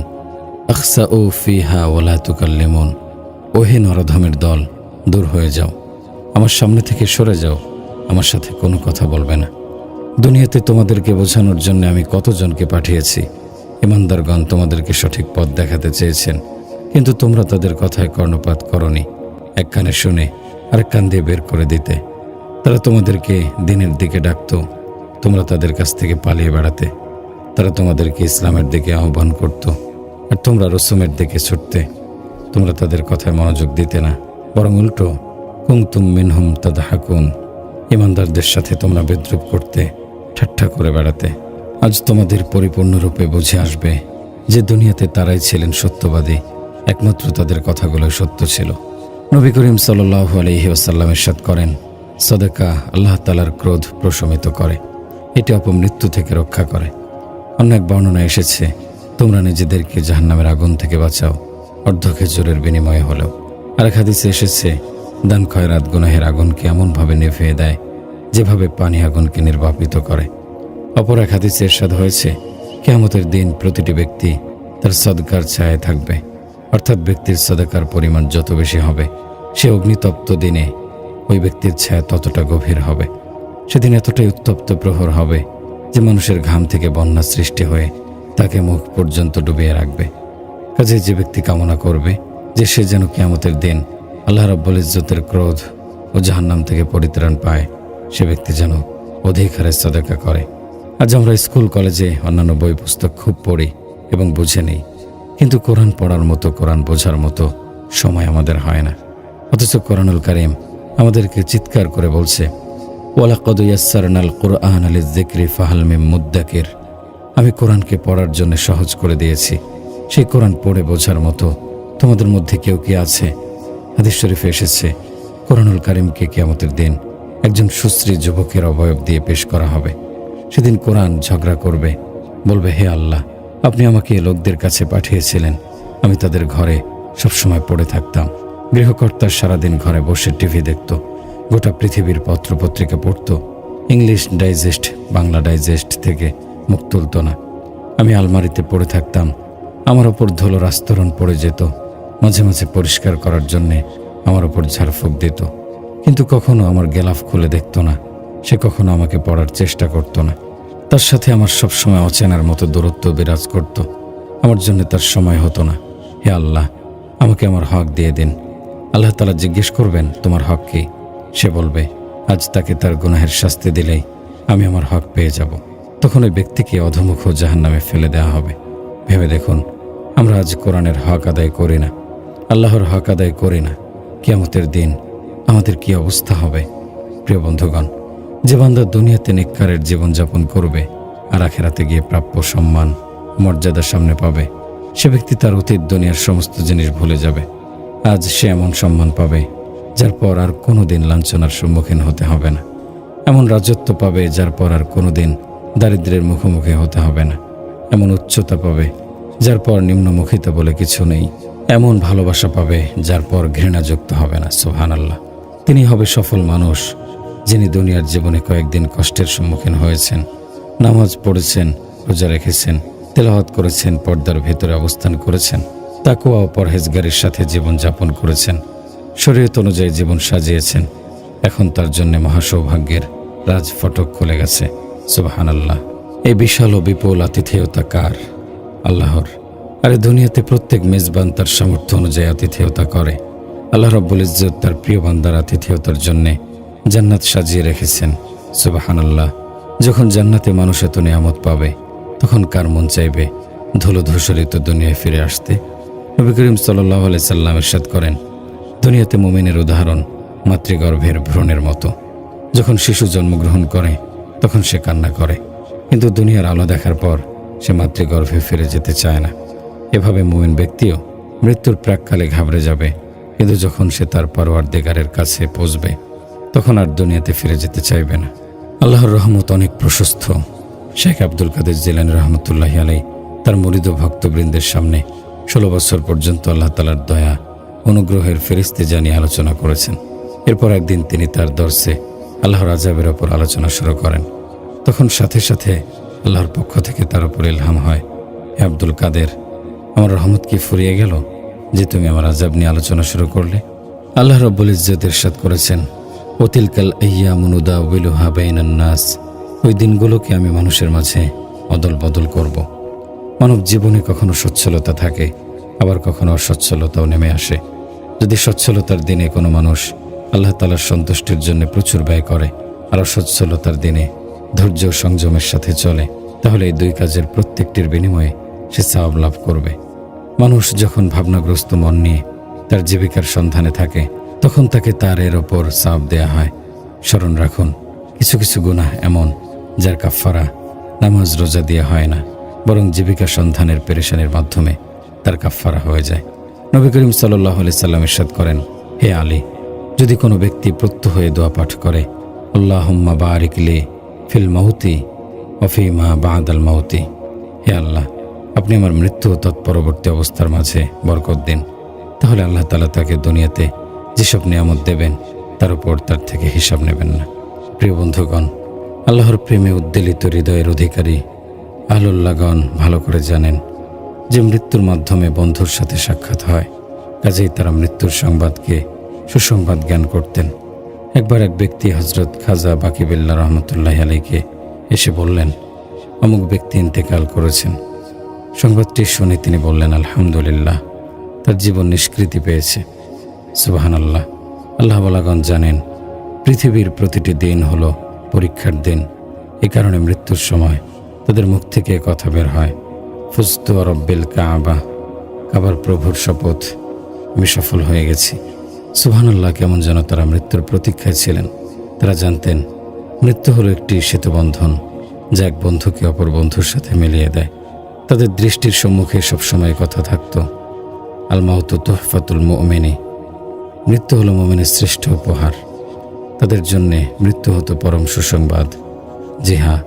আখসাউ ফিহা ওয়ালা তুকাল্লিমুন, ওহে নরধমের দল, দূর হয়ে যাও, আমার সামনে থেকে সরে যাও, আমার সাথে কোনো কথা বলবে না। দুনিয়াতে তোমাদেরকে বোঝানোর জন্য আমি কতজনকে পাঠিয়েছি। ইমানদারগণ তোমাদেরকে সঠিক পথ দেখাতে চেয়েছেন, কিন্তু তোমরা তাদের কথায় কর্ণপাত করনি। এক কানে শুনে আরেক কান দিয়ে বের করে দিতে। তারা তোমাদেরকে দিনের দিকে ডাকত, তোমরা তাদের কাছ থেকে পালিয়ে বেড়াতে। তারা তোমাদেরকে ইসলামের দিকে আহ্বান করত, আর তোমরা রসুমের দিকে ছুটতে। তোমরা তাদের কথায় মনোযোগ দিতে না, বরং উল্টো কুনতুম মিনহুম তাদহাকুন, ইমানদারদের সাথে তোমরা বিদ্রূপ করতে, ঠাট্টা করে বেড়াতে। আজ তোমাদের পরিপূর্ণরূপে বুঝে আসবে যে দুনিয়াতে তারাই ছিলেন সত্যবাদী, একমাত্র তাদের কথাগুলোই সত্য ছিল। নবী করিম সাল্লাল্লাহু আলাইহি ওয়াসাল্লাম ইরশাদ করেন, সাদাকা আল্লাহ তাআলার ক্রোধ প্রশমিত করে, এটি অপমৃত্যু থেকে রক্ষা করে। অন্য এক বর্ণনা এসেছে, তোমরা নিজেদেরকে জাহান্নামের আগুন থেকে বাঁচাও, অর্ধ খেজুরের বিনিময়ে হলেও। আরেক হাদিসে এসেছে, দান খয়রাত গুনাহের আগুনকে এমনভাবে নিভিয়ে দেয় যেভাবে পানি আগুনকে নির্বাপিত করে। অপর এক হাদিসে ইরশাদ হয়েছে, কিয়ামতের দিন প্রতিটি ব্যক্তি তার সদকার ছায়ায় থাকবে, অর্থাৎ ব্যক্তির সদকার পরিমাণ যত বেশি হবে, সে অগ্নিতপ্ত দিনে ওই ব্যক্তির ছায়া ততটা গভীর হবে। সেদিন এতটাই উত্তপ্ত প্রহর হবে যে মানুষের ঘাম থেকে বন্যা সৃষ্টি হয়ে তাকে মুখ পর্যন্ত ডুবিয়ে রাখবে। কাজে যে ব্যক্তি কামনা করবে যে সে যেন কিয়ামতের দিন আল্লাহ রাব্বুল ইজ্জতের ক্রোধ ও জাহান্নাম থেকে পরিত্রাণ পায়, সে ব্যক্তি যেন অধিক হারে সদকা করে। আজ আমরা স্কুল কলেজে অন্যান্য বই পুস্তক খুব পড়ি এবং বুঝে নেই, কিন্তু কোরআন পড়ার মতো, কোরআন বোঝার মতো সময় আমাদের হয় না। অথচ কোরআনুল কারীম আমাদেরকে চিৎকার করে বলছে, ওয়ালাকাদ ইয়াসসারনাল কুরআনা লিযিকরি ফাহাল মিন মুদ্দাকির, আমি কোরআনকে পড়ার জন্য সহজ করে দিয়েছি, সেই কোরআন পড়ে বোঝার মতো তোমাদের মধ্যে কেউ কি আছে? হাদিস শরীফে এসেছে, কোরআনুল কারীমকে কিয়ামতের দিন একজন সুশ্রী যুবকের অবয়ব দিয়ে পেশ করা হবে। সেদিন কোরআন ঝগড়া করবে, বলবে, হে আল্লাহ, আপনি আমাকে লোকদের কাছে পাঠিয়েছিলেন, আমি তাদের ঘরে সবসময় পড়ে থাকতাম। গৃহকর্তা সারাদিন ঘরে বসে টিভি দেখত, গোটা পৃথিবীর পত্রপত্রিকা পড়ত, ইংলিশ ডাইজেস্ট, বাংলা ডাইজেস্ট থেকে মুখ তুলত না। আমি আলমারিতে পড়ে থাকতাম, আমার ওপর ধুলোর আস্তরণ পড়ে যেত, মাঝে মাঝে পরিষ্কার করার জন্যে আমার ওপর ঝাড়ফুঁক দিত, কিন্তু কখনো আমার গেলাফ খুলে দেখত না। সে কখনো আমাকে পড়ার চেষ্টা করত না। তার সাথে আমার সবসময় অচেনার মতো দূরত্ব বিরাজ করত। আমার জন্য তার সময় হতো না। হে আল্লাহ, আমাকে আমার হক দিয়ে দিন। আল্লাহ তাআলা জিজ্ঞেস করবেন, তোমার হক কি? সে বলবে, আজ তাকে তার গুনাহের শাস্তি দিলেই আমি আমার হক পেয়ে যাব। তখন ওই ব্যক্তিকে অধমুখ জাহান্নামে ফেলে দেওয়া হবে। ভেবে দেখুন, আমরা আজ কোরআনের হক আদায় করি না, আল্লাহর হক আদায় করি না। কিয়ামতের দিন আমাদের কি অবস্থা হবে? প্রিয় বন্ধুগণ, যে বান্দা দুনিয়াতে নেককারের জীবনযাপন করবে আর আখিরাতে গিয়ে প্রাপ্য সম্মান মর্যাদা সামনে পাবে, সে ব্যক্তি তার অতীত দুনিয়ার সমস্ত জিনিস ভুলে যাবে। আজ সে এমন সম্মান পাবে যার পর আর কোনোদিন লাঞ্ছনার সম্মুখীন হতে হবে না। এমন রাজত্ব পাবে যার পর আর কোনোদিন দারিদ্র্যের মুখোমুখি হতে হবে না। এমন উচ্চতা পাবে যার পর নিম্নমুখিতা বলে কিছু নেই। এমন ভালোবাসা পাবে যার পর ঘৃণা যুক্ত হবে না। সুবহানাল্লাহ। তিনি হবে সফল মানুষ, যিনি দুনিয়ার জীবনে কয়েকদিন কষ্টের সম্মুখীন হয়েছেন, নামাজ পড়েছেন, রোজা রেখেছেন, তেলাওয়াত করেছেন, পর্দার ভেতরে অবস্থান করেছেন, তাকওয়া ও পরহেজগারির সাথে জীবন যাপন করেছেন, শরীয়ত অনুযায়ী জীবন সাজিয়েছেন। এখন তার জন্য মহাসৌভাগ্যের রাজ ফটক খুলে গেছে। সুবহানাল্লাহ। এই বিশাল ও বিপুল আতিথেয়তা কার? আল্লাহর। আরে দুনিয়াতে প্রত্যেক মেজবান তার সামর্থ্য অনুযায়ী আতিথেয়তা করে। আল্লাহ রাব্বুল ইজ্জত তার প্রিয় বান্দার আতিথেয়তার জন্য জান্নাত সাজিয়ে রেখেছেন। সুবহানাল্লাহ। যখন জান্নাতে মানুষ এত নিয়ামত পাবে, তখন কার মন চাইবে ধুলো ধূসরিত দুনিয়ায় ফিরে আসতে? নবী করিম সাল্লাল্লাহু আলাইহি সাল্লাম ইরশাদ করেন, দুনিয়াতে মুমিনের উদাহরণ মাতৃগর্ভের ভ্রূণের মতো। যখন শিশু জন্মগ্রহণ করে তখন সে কান্না করে, কিন্তু দুনিয়ার আলো দেখার পর সে মাতৃগর্ভে ফিরে যেতে চায় না। এভাবে মুমিন ব্যক্তিও মৃত্যুর প্রাককালে ঘাবড়ে যাবে, কিন্তু যখন সে তার পরওয়ারদিগারের কাছে পৌঁছবে তখন আর দুনিয়াতে ফিরে যেতে চাইবে না। আল্লাহর রহমত অনেক প্রশস্ত। শেখ আব্দুল কাদের জিলানী রহমতুল্লাহি আলাইহি তার মুরিদ ও ভক্তবৃন্দের সামনে 16 বছর পর্যন্ত আল্লাহ তাআলার দয়া অনুগ্রহের ফেরেশতা জানিয়ে আলোচনা করেছেন। এরপর একদিন তিনি তার দর্শে আল্লাহর আযাবের ওপর আলোচনা শুরু করেন। তখন সাথে সাথে আল্লাহর পক্ষ থেকে তার উপর ইলহাম হয়, হে আব্দুল কাদের, আমার রহমত কি ফুরিয়ে গেল যে তুমি আমার আযাব নিয়ে আলোচনা শুরু করলে? আল্লাহ রাব্বুল ইজ্জত ইরশাদ করেছেন, ওতিলকাল আইয়ামু নুদাউবিলুহা বাইনান নাস, ওই দিনগুলোকে আমি মানুষের মাঝে অদল বদল করব। মানব জীবনে কখনো সচ্ছলতা থাকে, আবার কখনো অসচ্ছলতাও নেমে আসে। যদি সচ্ছলতার দিনে কোনো মানুষ আল্লাহ তাআলার সন্তুষ্টির জন্য প্রচুর ব্যয় করে আর অসচ্ছলতার দিনে ধৈর্য ও সংযমের সাথে চলে, তাহলে এই দুই কাজের প্রত্যেকটির বিনিময়ে সে সওয়াব লাভ করবে। মানুষ যখন ভাবনাগ্রস্ত মন নিয়ে তার জীবিকার সন্ধানে থাকে, তখন তাকে তার এর ওপর সওয়াব দেয়া হয়। স্মরণ রাখুন, কিছু কিছু গুনাহ এমন যার কাফফারা নামাজ রোজা দিয়ে হয় না, বরং জীবিকা সন্ধানের পেরেশানির মাধ্যমে তার কাফফারা হয়ে যায়। নবী করিম সাল্লাল্লাহু আলাইহি সাল্লাম ইরশাদ করেন, হে আলী, যদি কোনো ব্যক্তি প্রত্যহ হয়ে দোয়া পাঠ করে, আল্লাহুম্মা বারিক লি ফিল মাউতি ওয়া ফিমা বা'দাল মাউতি, হে আল্লাহ, আপনি আমার মৃত্যু ও তৎপরবর্তী অবস্থার মাঝে বরকত দিন, তাহলে আল্লাহ তাআলা তাকে দুনিয়াতে যেসব নিয়ামত দেবেন তার উপর তার থেকে হিসাব নেবেন না। প্রিয় বন্ধুগণ, আল্লাহর প্রেমে উদ্বেলিত হৃদয়ের অধিকারী আহলুল্লাহগণ ভালো করে জানেন যে মৃত্যুর মাধ্যমে বন্ধুর সাথে সাক্ষাৎ হয়, কাজেই তারা মৃত্যুর সংবাদকে সুসংবাদ জ্ঞান করতেন। একবার এক ব্যক্তি হযরত খাজা বাকিবিল্লাহ রহমতুল্লাহি আলাইহিকে এসে বললেন, অমুক ব্যক্তি ইন্তেকাল করেছেন। সংবাদটি শুনে তিনি বললেন, আলহামদুলিল্লাহ, তার জীবন নিষ্কৃতি পেয়েছে। সুবহানাল্লাহ। আল্লাহওয়ালাগণ জানেন পৃথিবীর প্রতিটি দিন হলো পরীক্ষার দিন। এ কারণে মৃত্যুর সময় তাদের মুখ থেকে কথা বের হয়, ফুজতু ওয়া রাব্বিল কাবা, কাবার প্রভুর শপথ, আমি সফল হয়ে গেছি। সুবহানাল্লাহ। কেমন যেন তারা মৃত্যুর প্রতীক্ষায় ছিলেন। তারা জানতেন মৃত্যু হলো একটি সেতুবন্ধন যা এক বন্ধুকে অপর বন্ধুর সাথে মিলিয়ে দেয়। তাদের দৃষ্টির সম্মুখে সবসময় কথা থাকত, আল মাউতু তুহফাতুল মুমিনি, মৃত্যু হলো মুমিনের শ্রেষ্ঠ উপহার। তাদের জন্যে মৃত্যু হতো পরম সুসংবাদ। জি হ্যাঁ,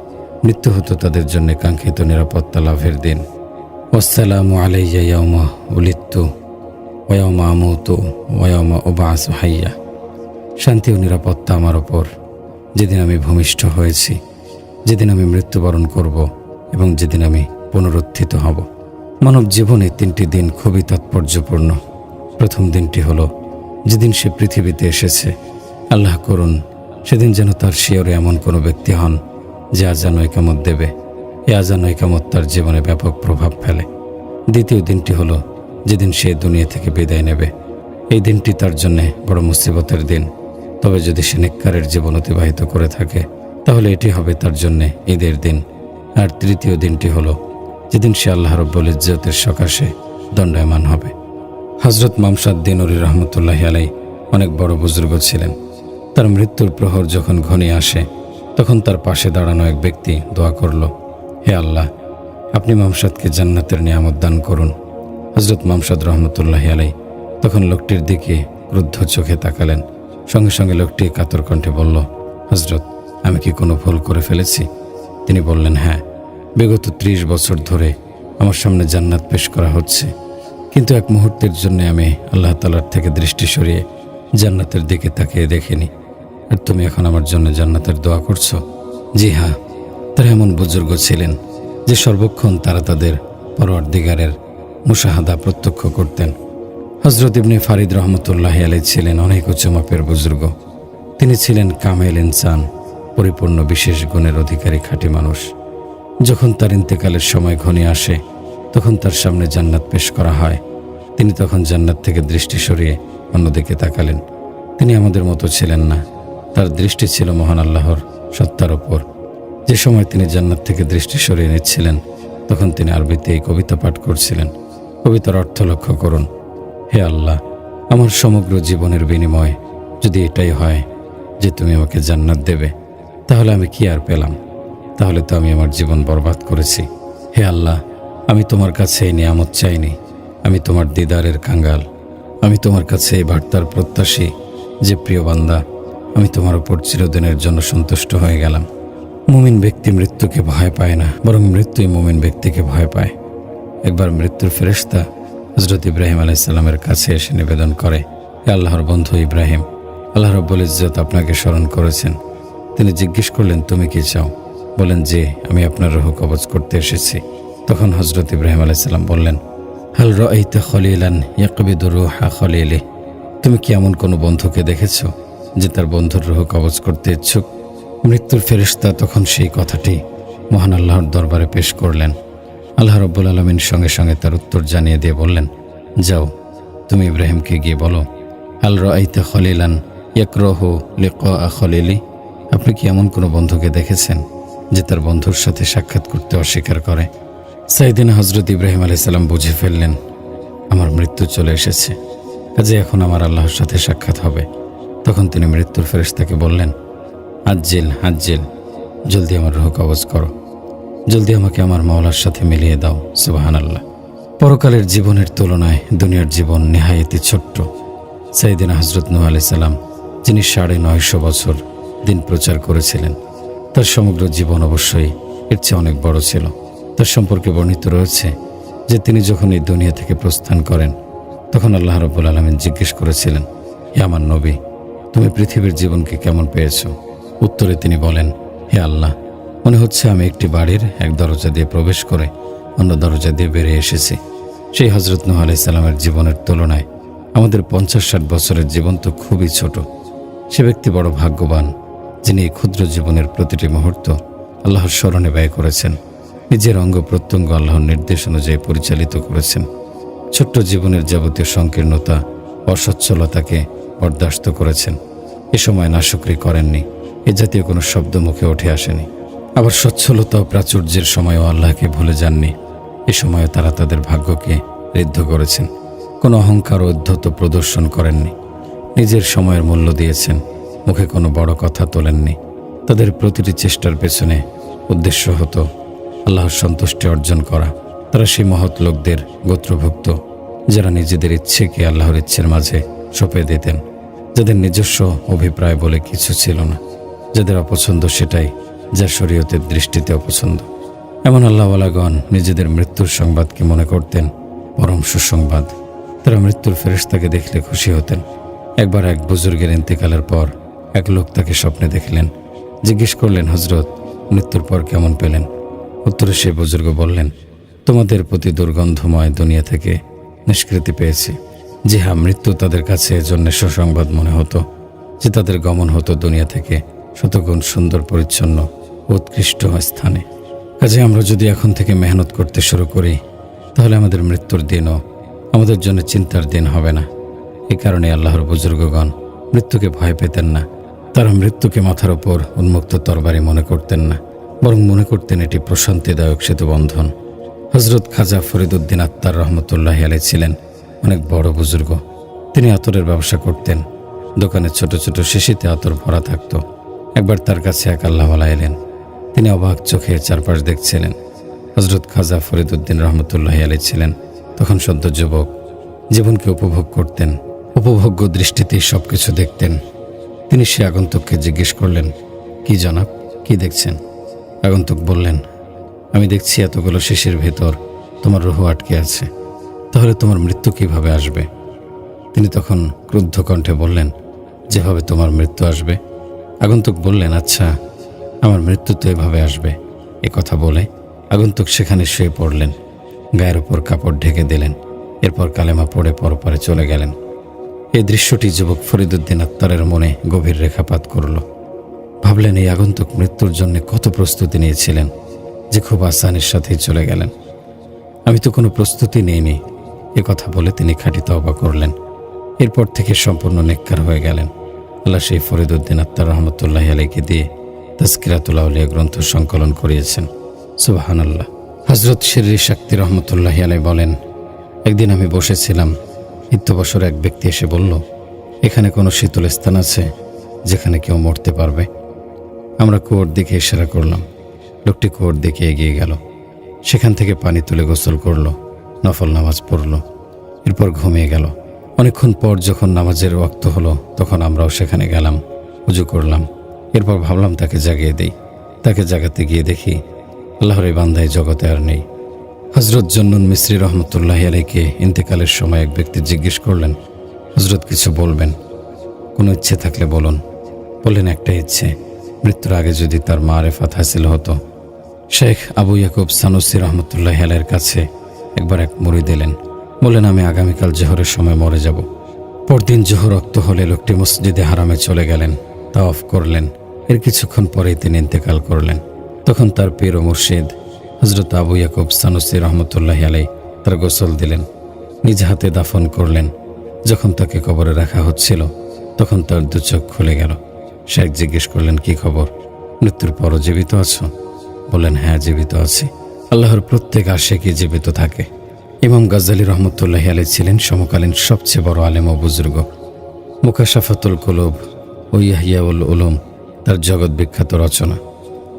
মৃত্যু হতো তাদের জন্য কাঙ্ক্ষিত নিরাপত্তা লাভের দিন। ওয়াসসালামু আলাইয়া ইয়াউমা উলিদতু ওয়া ইয়াউমা আমুতু ওয়া ইয়াউমা উবআসু হাইয়া। শান্তি ও নিরাপত্তা আমার ওপর, যেদিন আমি ভূমিষ্ঠ হয়েছি, যেদিন আমি মৃত্যুবরণ করব এবং যেদিন আমি পুনরুত্থিত হব। মানব জীবনে 3টি দিন খুবই তাৎপর্যপূর্ণ। প্রথম দিনটি হলো যেদিন সে পৃথিবীতে এসেছে। আল্লাহ করুন সেদিন যেন তার শিয়রে এমন কোনো ব্যক্তি হন যে আযান ও ইকামত দেবে। এ আযান ও ইকামত তার জীবনে ব্যাপক প্রভাব ফেলে। দ্বিতীয় দিনটি হলো যেদিন সে দুনিয়া থেকে বিদায় নেবে। এই দিনটি তার জন্য বড় মুসিবতের দিন। তবে যদি সে নেককারের জীবন অতিবাহিত করে থাকে তাহলে এটি হবে তার জন্য ঈদের দিন। আর তৃতীয় দিনটি হলো যেদিন সে আল্লাহ রাব্বুল ইজ্জতের সকাশে দণ্ডায়মান হবে। হযরত মামশাদ দিনুরী রহমতুল্লাহি আলাইহি অনেক বড় বুজুর্গ ছিলেন। তার মৃত্যুর প্রহর যখন ঘনিয়ে আসে তখন তার পাশে দাঁড়ানো এক ব্যক্তি দোয়া করল, হে আল্লাহ, আপনি মামশাদকে জান্নাতের নিয়ামত দান করুন। হযরত মামশাদ রহমতুল্লাহি আলাইহি তখন লোকটির দিকে ক্রুদ্ধ চোখে তাকালেন। সঙ্গে সঙ্গে লোকটি কাতর কণ্ঠে বলল, হযরত, আমি কি কোনো ভুল করে ফেলেছি? তিনি বললেন, হ্যাঁ, বিগত 30 বছর ধরে আমার সামনে জান্নাত পেশ করা হচ্ছে, কিন্তু এক মুহূর্তের জন্য আমি আল্লাহ তাআলার থেকে দৃষ্টি সরিয়ে জান্নাতের দিকে তাকিয়ে দেখিনি। আর তুমি এখন আমার জন্য জান্নাতের দোয়া করছো? জি হ্যাঁ, তারা এমন বুজুর্গ ছিলেন যে সর্বক্ষণ তারা তাদের পরওয়ারদিগারের মুশাহাদা প্রত্যক্ষ করতেন। হযরত ইবনে ফারিদ রহমতুল্লাহি আলাইহি ছিলেন অনেক উঁচু মাপের বুজুর্গ। তিনি ছিলেন কামেল ইনসান, পরিপূর্ণ বিশেষ গুণের অধিকারী খাঁটি মানুষ। যখন তার ইন্তেকালের সময় ঘনিয়ে আসে তখন তার সামনে জান্নাত পেশ করা হয়। তিনি তখন জান্নাত থেকে দৃষ্টি সরিয়ে অন্যদিকে তাকালেন। তিনি আমাদের মতো ছিলেন না, তার দৃষ্টি ছিল মহান আল্লাহর সত্তার ওপর। যে সময় তিনি জান্নাত থেকে দৃষ্টি সরিয়ে নিচ্ছিলেন তখন তিনি আরবিতে এই কবিতা পাঠ করছিলেন। কবিতার অর্থ লক্ষ্য করুন, হে আল্লাহ, আমার সমগ্র জীবনের বিনিময় যদি এটাই হয় যে তুমি আমাকে জান্নাত দেবে, তাহলে আমি কি আর পেলাম? তাহলে তো আমি আমার জীবন বরবাদ করেছি। হে আল্লাহ, আমি তোমার কাছে এই নিয়ামত চাইনি, আমি তোমার দিদারের কাঙ্গাল। আমি তোমার কাছে এই বার্তার প্রত্যাশী যে প্রিয় বান্দা, আমি তোমার উপর চিরদিনের জন্য সন্তুষ্ট হয়ে গেলাম। মুমিন ব্যক্তি মৃত্যুকে ভয় পায় না, বরং মৃত্যুই মুমিন ব্যক্তিকে ভয় পায়। একবার মৃত্যুর ফেরেশতা হযরত ইব্রাহিম আলাইহিস সালামের কাছে এসে নিবেদন করে, হে আল্লাহর বন্ধু ইব্রাহিম, আল্লাহ রাব্বুল ইজ্জত আপনাকে স্মরণ করেছেন। তিনি জিজ্ঞেস করলেন, তুমি কি চাও? বলেন, যে আমি আপনার রূহ কবজ করতে এসেছি। তখন হযরত ইব্রাহিম আলাইহিস সালাম বললেন, হাল রাআইতা খলিলান ইয়াকবিদু রূহা খলিলি, তুমি কি এমন কোনো বন্ধুকে দেখেছো যে তার বন্ধুর রূহ কবজ করতে ইচ্ছুক? মৃত্যুর ফেরেশতা তখন সেই কথাটি মহান আল্লাহর দরবারে পেশ করলেন। আল্লাহ রাব্বুল আলামিন সঙ্গে সঙ্গে তার উত্তর জানিয়ে দিয়ে বললেন, যাও, তুমি ইব্রাহিমকে গিয়ে বলো, হাল রাআইতা খলিলান ইয়াকরাহু লিকা খলিলি, আপনি কি এমন কোনো বন্ধুকে দেখেছেন যে তার বন্ধুর সাথে সাক্ষাৎ করতে অস্বীকার করে? সাইয়েদিনা হযরত ইব্রাহিম আলাইহিস সালাম বুঝে ফেললেন, আমার মৃত্যু চলে এসেছে, কাজে এখন আমার আল্লাহর সাথে সাক্ষাৎ হবে। তখন তিনি মৃত্যুর ফেরেশতাকে বললেন, আজ্জিল আজ্জিল, জলদি আমার রূহ কবজ করো, জলদি আমাকে আমার মাওলার সাথে মিলিয়ে দাও। সুবহানাল্লাহ। পরকালের জীবনের তুলনায় দুনিয়ার জীবন নেহায়েতি ছোট্ট। সাইয়েদিনা হযরত নূহ আলাইহিস সালাম, যিনি 950 বছর দিন প্রচার করেছিলেন, তার সমগ্র জীবন অবশ্যই এর চেয়ে অনেক বড় ছিল। তার সম্পর্কে বর্ণিত রয়েছে যে তিনি যখন এই দুনিয়া থেকে প্রস্থান করেন তখন আল্লাহ রাব্বুল আলামিন জিজ্ঞেস করেছিলেন, হে আমার নবী, তুমি পৃথিবীর জীবনকে কেমন পেয়েছো? উত্তরে তিনি বলেন, হে আল্লাহ, মনে হচ্ছে আমি একটি বাড়ির এক দরজা দিয়ে প্রবেশ করে অন্য দরজা দিয়ে বেরিয়ে এসেছি। সেই হযরত নূহ আলাইহিস সালামের জীবনের তুলনায় আমাদের 50-60 বছরের জীবন তো খুবই ছোট। সে ব্যক্তি বড় ভাগ্যবান যিনি এই ক্ষুদ্র জীবনের প্রতিটি মুহূর্ত আল্লাহর স্মরণে ব্যয় করেছেন, নিজের অঙ্গ প্রত্যঙ্গ আল্লাহর নির্দেশ অনুযায়ী পরিচালিত করেছেন। ছোট্ট জীবনের যাবতীয় সংকীর্ণতা, অসচ্ছলতাকে বরদাস্ত করেছেন। এ সময় নাশুকরি করেননি, এ জাতীয় কোনো শব্দ মুখে উঠে আসেনি। আবার সচ্ছলতা ও প্রাচুর্যের সময়ও আল্লাহকে ভুলে যাননি। এ সময় তারা তাদের ভাগ্যকে ঋদ্ধ করেছেন, কোনো অহংকার ও উদ্ধত প্রদর্শন করেননি। নিজের সময়ের মূল্য দিয়েছেন, মুখে কোনো বড় কথা তোলেননি। তাদের প্রতিটি চেষ্টার পেছনে উদ্দেশ্য হতো আল্লাহর সন্তুষ্টি অর্জন করা। তারা সেই মহৎ লোকদের গোত্রভুক্ত যারা নিজেদের ইচ্ছেকে আল্লাহর ইচ্ছের মাঝে সঁপে দিতেন, যাদের নিজস্ব অভিপ্রায় বলে কিছু ছিল না, যাদের অপছন্দ সেটাই যা শরীয়তের দৃষ্টিতে অপছন্দ। এমন আল্লাহওয়ালাগণ নিজেদের মৃত্যুর সংবাদকে মনে করতেন পরম সুসংবাদ। তারা মৃত্যুর ফেরেশতাকে দেখলে খুশি হতেন। একবার এক বুজুর্গের ইন্তেকালের পর এক লোক তাকে স্বপ্নে দেখলেন। জিজ্ঞেস করলেন, হজরত, মৃত্যুর পর কেমন পেলেন? উত্তরে সেই বুজুর্গ বললেন, তোমাদের প্রতি দুর্গন্ধময় দুনিয়া থেকে নিষ্কৃতি পেয়েছি। জি হ্যাঁ, মৃত্যু তাদের কাছে এজন্য সুসংবাদ মনে হতো যে তাদের গমন হতো দুনিয়া থেকে শতগুণ সুন্দর, পরিচ্ছন্ন, উৎকৃষ্ট স্থানে। কাজে আমরা যদি এখন থেকে মেহনত করতে শুরু করি, তাহলে আমাদের মৃত্যুর দিনও আমাদের জন্য চিন্তার দিন হবে না। এই কারণে আল্লাহর বুজুর্গগণ মৃত্যুকে ভয় পেতেন না। তারা মৃত্যুকে মাথার ওপর উন্মুক্ত তরবারি মনে করতেন না, বরং মনে করতেন এটি প্রশান্তিদায়ক সেতুবন্ধন। হজরত খাজা ফরিদুদ্দিন আত্তার রহমতুল্লাহ আলাই ছিলেন অনেক বড় বুজুর্গ। তিনি আতরের ব্যবসা করতেন। দোকানে ছোট ছোট শিশিতে আতর ভরা থাকত। একবার তার কাছে এক আল্লাহওয়ালা এলেন। তিনি অবাক চোখে চারপাশ দেখছিলেন। হজরত খাজা ফরিদুদ্দিন রহমতুল্লাহ আলাই ছিলেন তখন সদ্য যুবক। জীবনকে উপভোগ করতেন, উপভোগ্য দৃষ্টিতেই সবকিছু দেখতেন। তিনি সে আগন্তুককে জিজ্ঞেস করলেন, কি জনাব, কি দেখছেন? আগন্তুক বললেন, আমি দেখছি এতগুলো শিশির ভেতর তোমার রুহ আটকে আছে। তাহলে তোমার মৃত্যু কিভাবে আসবে? তিনি তখন ক্রুদ্ধ কণ্ঠে বললেন, যেভাবে তোমার মৃত্যু আসবে। আগন্তুক বললেন, আচ্ছা, আমার মৃত্যু তো এভাবে আসবে। এ কথা বলে আগন্তুক সেখানে শুয়ে পড়লেন, গায়ের উপর কাপড় ঢেকে দিলেন। এরপর কালেমা পড়ে পরপারে চলে গেলেন। এই দৃশ্যটি যুবক ফরিদুদ্দিন আত্তারের মনে গভীর রেখাপাত করল। ভাবলেন, এই আগন্তুক মৃত্যুর জন্য কত প্রস্তুতি নিয়েছিলেন যে খুব আসানির সাথেই চলে গেলেন। আমি তো কোনো প্রস্তুতি নেইনি। এ কথা বলে তিনি খাঁটি তওবা করলেন। এরপর থেকে সম্পূর্ণ নেককার হয়ে গেলেন। আল্লাহ সেই ফরিদুদ্দিন আত্তার রহমতুল্লাহ আলাইকে দিয়ে তাজকিরাতুল আউলিয়া গ্রন্থ সংকলন করিয়েছেন। সুবহানাল্লাহ। হজরত শিররি শাক্তি রহমতুল্লাহ আলাই বলেন, একদিন আমি বসেছিলাম। ইত্যবসর এক ব্যক্তি এসে বলল, এখানে কোনো শীতল স্থান আছে যেখানে কেউ মরতে পারবে? আমরা কুয়োর দিকে ইশারা করলাম। লোকটি কুয়োর দিকে এগিয়ে গেল। সেখান থেকে পানি তুলে গোসল করলো, নফল নামাজ পড়ল, এরপর ঘুমিয়ে গেল। অনেকক্ষণ পর যখন নামাজের ওয়াক্ত হলো, তখন আমরাও সেখানে গেলাম, উজু করলাম। এরপর ভাবলাম তাকে জাগিয়ে দেই। তাকে জাগাতে গিয়ে দেখি আল্লাহর এই বান্দায় জগতে আর নেই। হজরত জন্নুন মিসরি রহমতুল্লাহ আলাইকে ইন্তেকালের সময় এক ব্যক্তি জিজ্ঞেস করলেন, হজরত কিছু বলবেন? কোনো ইচ্ছে থাকলে বলুন। বললেন, একটাই ইচ্ছে, মৃত্যুর আগে যদি তার মারেফাত হাসিল হতো। শেখ আবু ইয়াকুব সানুসি রহমতুল্লাহ আলাইয়ের কাছে একবার এক মুরিদ এলেন। বললেন, আমি আগামীকাল জোহরের সময় মরে যাব। পরদিন জোহর রক্ত হলে লোকটি মসজিদে হারামে চলে গেলেন, তাওয়াফ করলেন। এর কিছুক্ষণ পরেই তিনি ইন্তেকাল করলেন। তখন তার পীর ও মুর্শিদ হজরত আবু ইয়াকুব সানুসি রহমতুল্লাহ আলাই তার গোসল দিলেন, নিজ হাতে দাফন করলেন। যখন তাকে কবরে রাখা হচ্ছিল, তখন তার দু চোখ খুলে গেল। শেখ জিজ্ঞেস করলেন, কি খবর? মৃত্যুর পরও জীবিত আছো? বললেন, হ্যাঁ, জীবিত আছি। আল্লাহর প্রত্যেক আশিকই জীবিত থাকে। ইমাম গাজ্জালী রহমতুল্লাহ আলাই ছিলেন সমকালীন সবচেয়ে বড় আলেম ও বুজুর্গ। মুকাশাফাতুল কুলুব ও ইহইয়াউল উলুম তার জগৎ বিখ্যাত রচনা।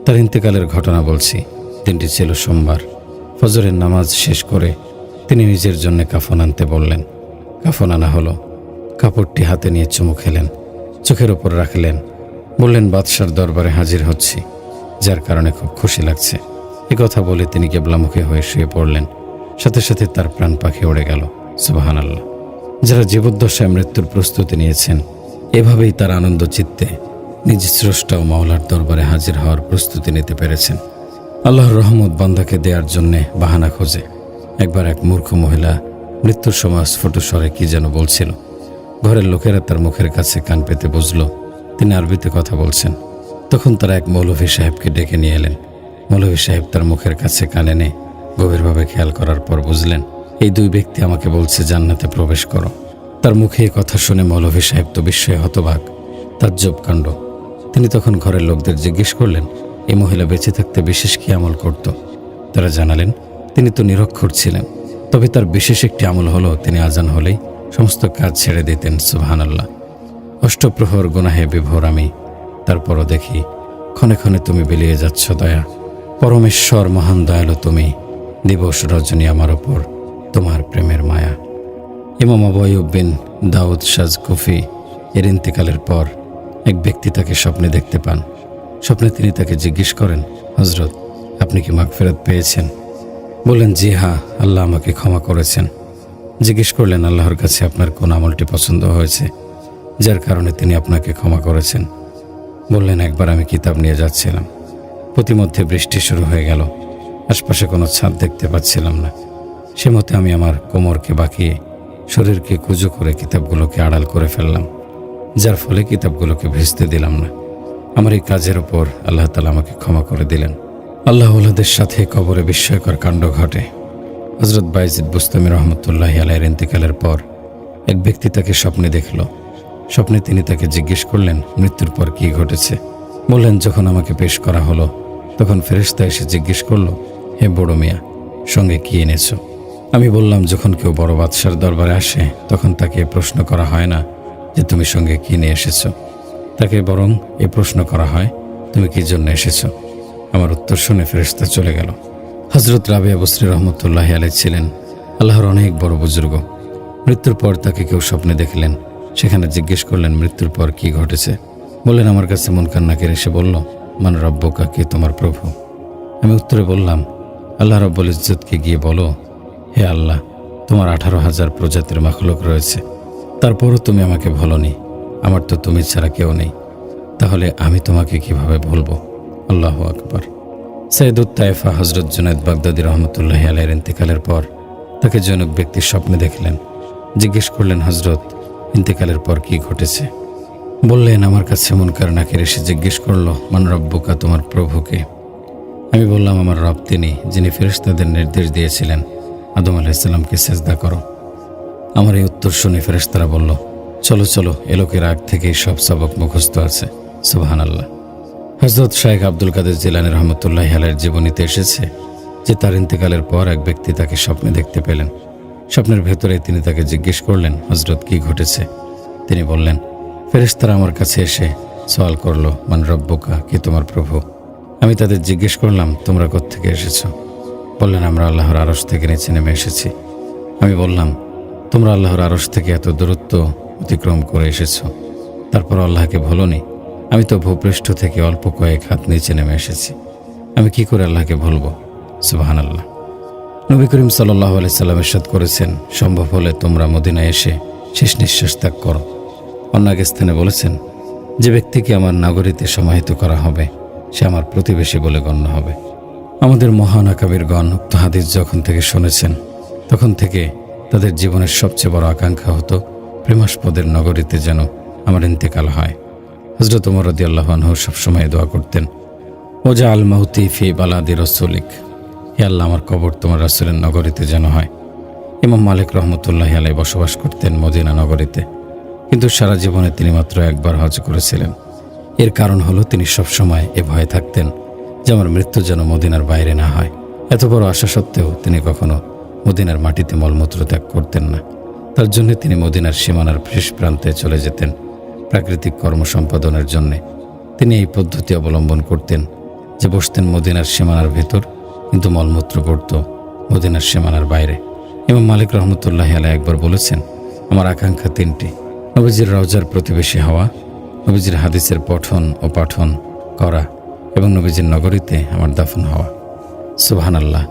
তার ইন্তেকালের ঘটনা বলছি। দিনটি ছিল সোমবার। ফজরের নামাজ শেষ করে তিনি নিজের জন্য কাফন আনতে বললেন। কাফন আনা হলো। কাপড়টি হাতে নিয়ে চুমু খেলেন, চোখের ওপর রাখলেন। বললেন, বাদশার দরবারে হাজির হচ্ছি, যার কারণে খুব খুশি লাগছে। এ কথা বলে তিনি কেবলামুখী হয়ে শুয়ে পড়লেন। সাথে সাথে তার প্রাণ পাখি উড়ে গেল। সুবহানাল্লাহ। যারা জীবদ্দশায় মৃত্যুর প্রস্তুতি নিয়েছেন, এভাবেই তার আনন্দ চিত্তে নিজ স্রষ্টা ও মাওলার দরবারে হাজির হওয়ার প্রস্তুতি নিতে পেরেছেন। আল্লাহর রহমত বান্দাকে দেওয়ার জন্যে বাহানা খোঁজে। একবার এক মূর্খ মহিলা মৃত্যুর সময় স্ফুট স্বরে কি যেন বলছিল। ঘরের লোকেরা তার মুখের কাছে কান পেতে বুঝল তিনি আরবিতে কথা বলছেন। তখন তারা এক মৌলভী সাহেবকে ডেকে নিয়ে এলেন। মৌলভী সাহেব তার মুখের কাছে কান এনে গভীরভাবে খেয়াল করার পর বুঝলেন, এই দুই ব্যক্তি আমাকে বলছে জান্নাতে প্রবেশ করো। তার মুখে এই কথা শুনে মৌলভী সাহেব তো বিস্ময়ে হতবাক, তাজ্জব কাণ্ড। তিনি তখন ঘরের লোকদের জিজ্ঞেস করলেন, এই মহিলা বেঁচে থাকতে বিশেষ কি আমল করত? তারা জানালেন, তিনি তো নিরক্ষর ছিলেন, তবে তার বিশেষ একটি আমল হলো তিনি আজান হলেই সমস্ত কাজ ছেড়ে দিতেন। সুবহানাল্লাহ। অষ্টপ্রহর গুনাহে বিভোর আমি, তারপরও দেখি ক্ষণে ক্ষণে তুমি বিলিয়ে যাচ্ছ দয়া। পরমেশ্বর মহান দয়ালু তুমি, দিবস রজনী আমার ওপর তোমার প্রেমের মায়া। ইমাম আবু আইয়ুব বিন দাউদ শাজকুফি এর ইন্তেকালের পর এক ব্যক্তি তাকে স্বপ্নে দেখতে পান। স্বপ্নে তিনি তাকে জিজ্ঞেস করেন, হজরত, আপনি কি মাগফিরাত পেয়েছেন? বললেন, জি হ্যাঁ, আল্লাহ আমাকে ক্ষমা করেছেন। জিজ্ঞেস করলেন, আল্লাহর কাছে আপনার কোন আমলটি পছন্দ হয়েছে যার কারণে তিনি আপনাকে ক্ষমা করেছেন? বললেন, একবার আমি কিতাব নিয়ে যাচ্ছিলাম, প্রতিমধ্যে বৃষ্টি শুরু হয়ে গেল, আশপাশে কোনো ছাদ দেখতে পাচ্ছিলাম না। সে মতে আমি আমার কোমরকে বাঁকিয়ে শরীরকে কুঁজো করে কিতাবগুলোকে আড়াল করে ফেললাম, যার ফলে কিতাবগুলোকে ভিজতে দিলাম না। আমার এই কাজের ওপর আল্লাহ তাআলা আমাকে ক্ষমা করে দিলেন। আল্লাহ ওয়ালাদের সাথে কবরে বিস্ময়কর কাণ্ড ঘটে। হযরত বায়েজিদ বুস্তামি রহমতুল্লাহি আলাইহির ইন্তেকালের পর এক ব্যক্তি তাকে স্বপ্নে দেখল। স্বপ্নে তিনি তাকে জিজ্ঞেস করলেন, মৃত্যুর পর কি ঘটেছে? বললেন, যখন আমাকে পেশ করা হলো তখন ফেরেশতা এসে জিজ্ঞেস করলো, হে বড় মিয়া, সঙ্গে কি এনেছো? আমি বললাম, যখন কেউ বড় বাদশার দরবারে আসে তখন তাকে প্রশ্ন করা হয় না যে তুমি সঙ্গে কি নিয়ে এসেছো, তাকে বরং এই প্রশ্ন করা হয়, তুমি কি জন্য এসেছো? আমার উত্তর শুনে ফেরেশতা চলে গেল। হযরত রাবিয়া বসরি রহমতুল্লাহি আলাইহি ছিলেন আল্লাহর অনেক বড় বুজুর্গ। মৃত্যুর পর তাকে কেউ স্বপ্নে দেখলেন। সেখানে জিজ্ঞেস করলেন, মৃত্যুর পর কি ঘটেছে? বললেন, আমার কাছে মুনকার নাকির এসে বলল, মান রব্বুকা, কে তোমার প্রভু? আমি উত্তরে বললাম, আল্লাহ রব্বুল ইজ্জতকে গিয়ে বলো, হে আল্লাহ, তোমার 18,000 প্রজাতির মাখলুক রয়েছে, তারপরও তুমি আমাকে বলোনি, আমার তো তুমি ছাড়া কেউ নেই, তাহলে আমি তোমাকে কিভাবে বলবো? আল্লাহু আকবার। সাইয়্যিদুত তায়েফা হযরত জুনায়েদ বাগদাদী রহমতুল্লাহি আলাইহির ইন্তেকালের পর তাকে জনক ব্যক্তির স্বপ্নে দেখলেন। জিজ্ঞেস করলেন, হযরত, ইন্তেকালের পর কি ঘটেছে? বললেন, আমার কাছে মুনকার নাকির এসে জিজ্ঞেস করলো, মান রব্বুকা, তোমার প্রভুকে? আমি বললাম, আমার রব তিনি যিনি ফেরেশতাদের নির্দেশ দিয়েছিলেন আদম আলাইহিস সালামকে সেজদা করো। আমার এই উত্তর শুনে ফেরেশতারা বলল, চলো চলো, এ লোকের আগ থেকেই সব সবক মুখস্থ আছে। সুবহানাল্লাহ। হযরত শাইখ আব্দুল কাদের জিলানী রহমতুল্লাহি আলাইহির জীবনীতে এসেছে যে তার ইন্তেকালের পর এক ব্যক্তি তাকে স্বপ্নে দেখতে পেলেন। স্বপ্নের ভেতরে তিনি তাকে জিজ্ঞেস করলেন, হযরত, কি ঘটেছে? তিনি বললেন, ফেরেশতারা আমার কাছে এসে সওয়াল করলো, মান রব্বুকা, কে তোমার প্রভু? আমি তাদের জিজ্ঞেস করলাম, তোমরা কোত্থেকে এসেছো? বললেন, আমরা আল্লাহর আরশ থেকে নিচে নেমে এসেছি। আমি বললাম, তোমরা আল্লাহর আরশ থেকে এত দূরত্ব অতিক্রম করে এসেছো, তারপর আল্লাহকে বলোনি? আমি তো ভূপৃষ্ঠ থেকে অল্প কয়েক হাত নিচে নেমে এসেছি, আমি কি করে আল্লাহকে বলবো? সুবহানাল্লাহ। নবী করিম সাল্লাল্লাহু আলাইহি সাল্লাম ইরশাদ করেছেন, সম্ভব হলে তোমরা মদিনায় এসে শেষ নিঃশ্বাস ত্যাগ করো। অন্য এক স্থানে বলেছেন, যে ব্যক্তিকে আমার নগরীতে সমাহিত করা হবে সে আমার প্রতিবেশী বলে গণ্য হবে। আমাদের মহান আকাবিরগণ উক্ত হাদিস যখন থেকে শুনেছেন তখন থেকে তাদের জীবনের সবচেয়ে বড় আকাঙ্ক্ষা হতো প্রেমাস্পদের নগরীতে যেন আমার ইন্তেকাল হয়। হযরত ওমর রাদিয়াল্লাহু আনহু সবসময় দোয়া করতেন, ওজা আল মাউতি ফি বালাদি রাসূলিক, হে আল্লাহ, আমার কবর তোমার রাসূলের নগরীতে যেন হয়। ইমাম মালিক রহমতুল্লাহি আলাইহি বসবাস করতেন মদিনা নগরীতে, কিন্তু সারা জীবনে তিনি মাত্র একবার হজ করেছিলেন। এর কারণ হলো তিনি সবসময় এ ভয়ে থাকতেন যে আমার মৃত্যু যেন মদিনার বাইরে না হয়। এত বড় আশা সত্ত্বেও তিনি কখনো মদিনার মাটিতে মলমূত্র ত্যাগ করতেন না। তার জন্য তিনি মদিনার সীমানার শেষ প্রান্তে চলে যেতেন প্রাকৃতিক কর্ম সম্পাদনের জন্য। তিনি এই পদ্ধতি অবলম্বন করতেন যে বসতেন মদিনার সীমানার ভেতর, কিন্তু মলমূত্র করত মদিনার সীমানার বাইরে। ইমাম মালিক রহমতুল্লাহি আলাইহি একবার বলেছেন, আমার আকাঙ্ক্ষা তিনটি: নবীজির রওজার প্রতিবেশী হওয়া, নবীজির হাদিসের পঠন ও পাঠন করা এবং নবীজির নগরীতে আমার দাফন হওয়া। সুবহানাল্লাহ।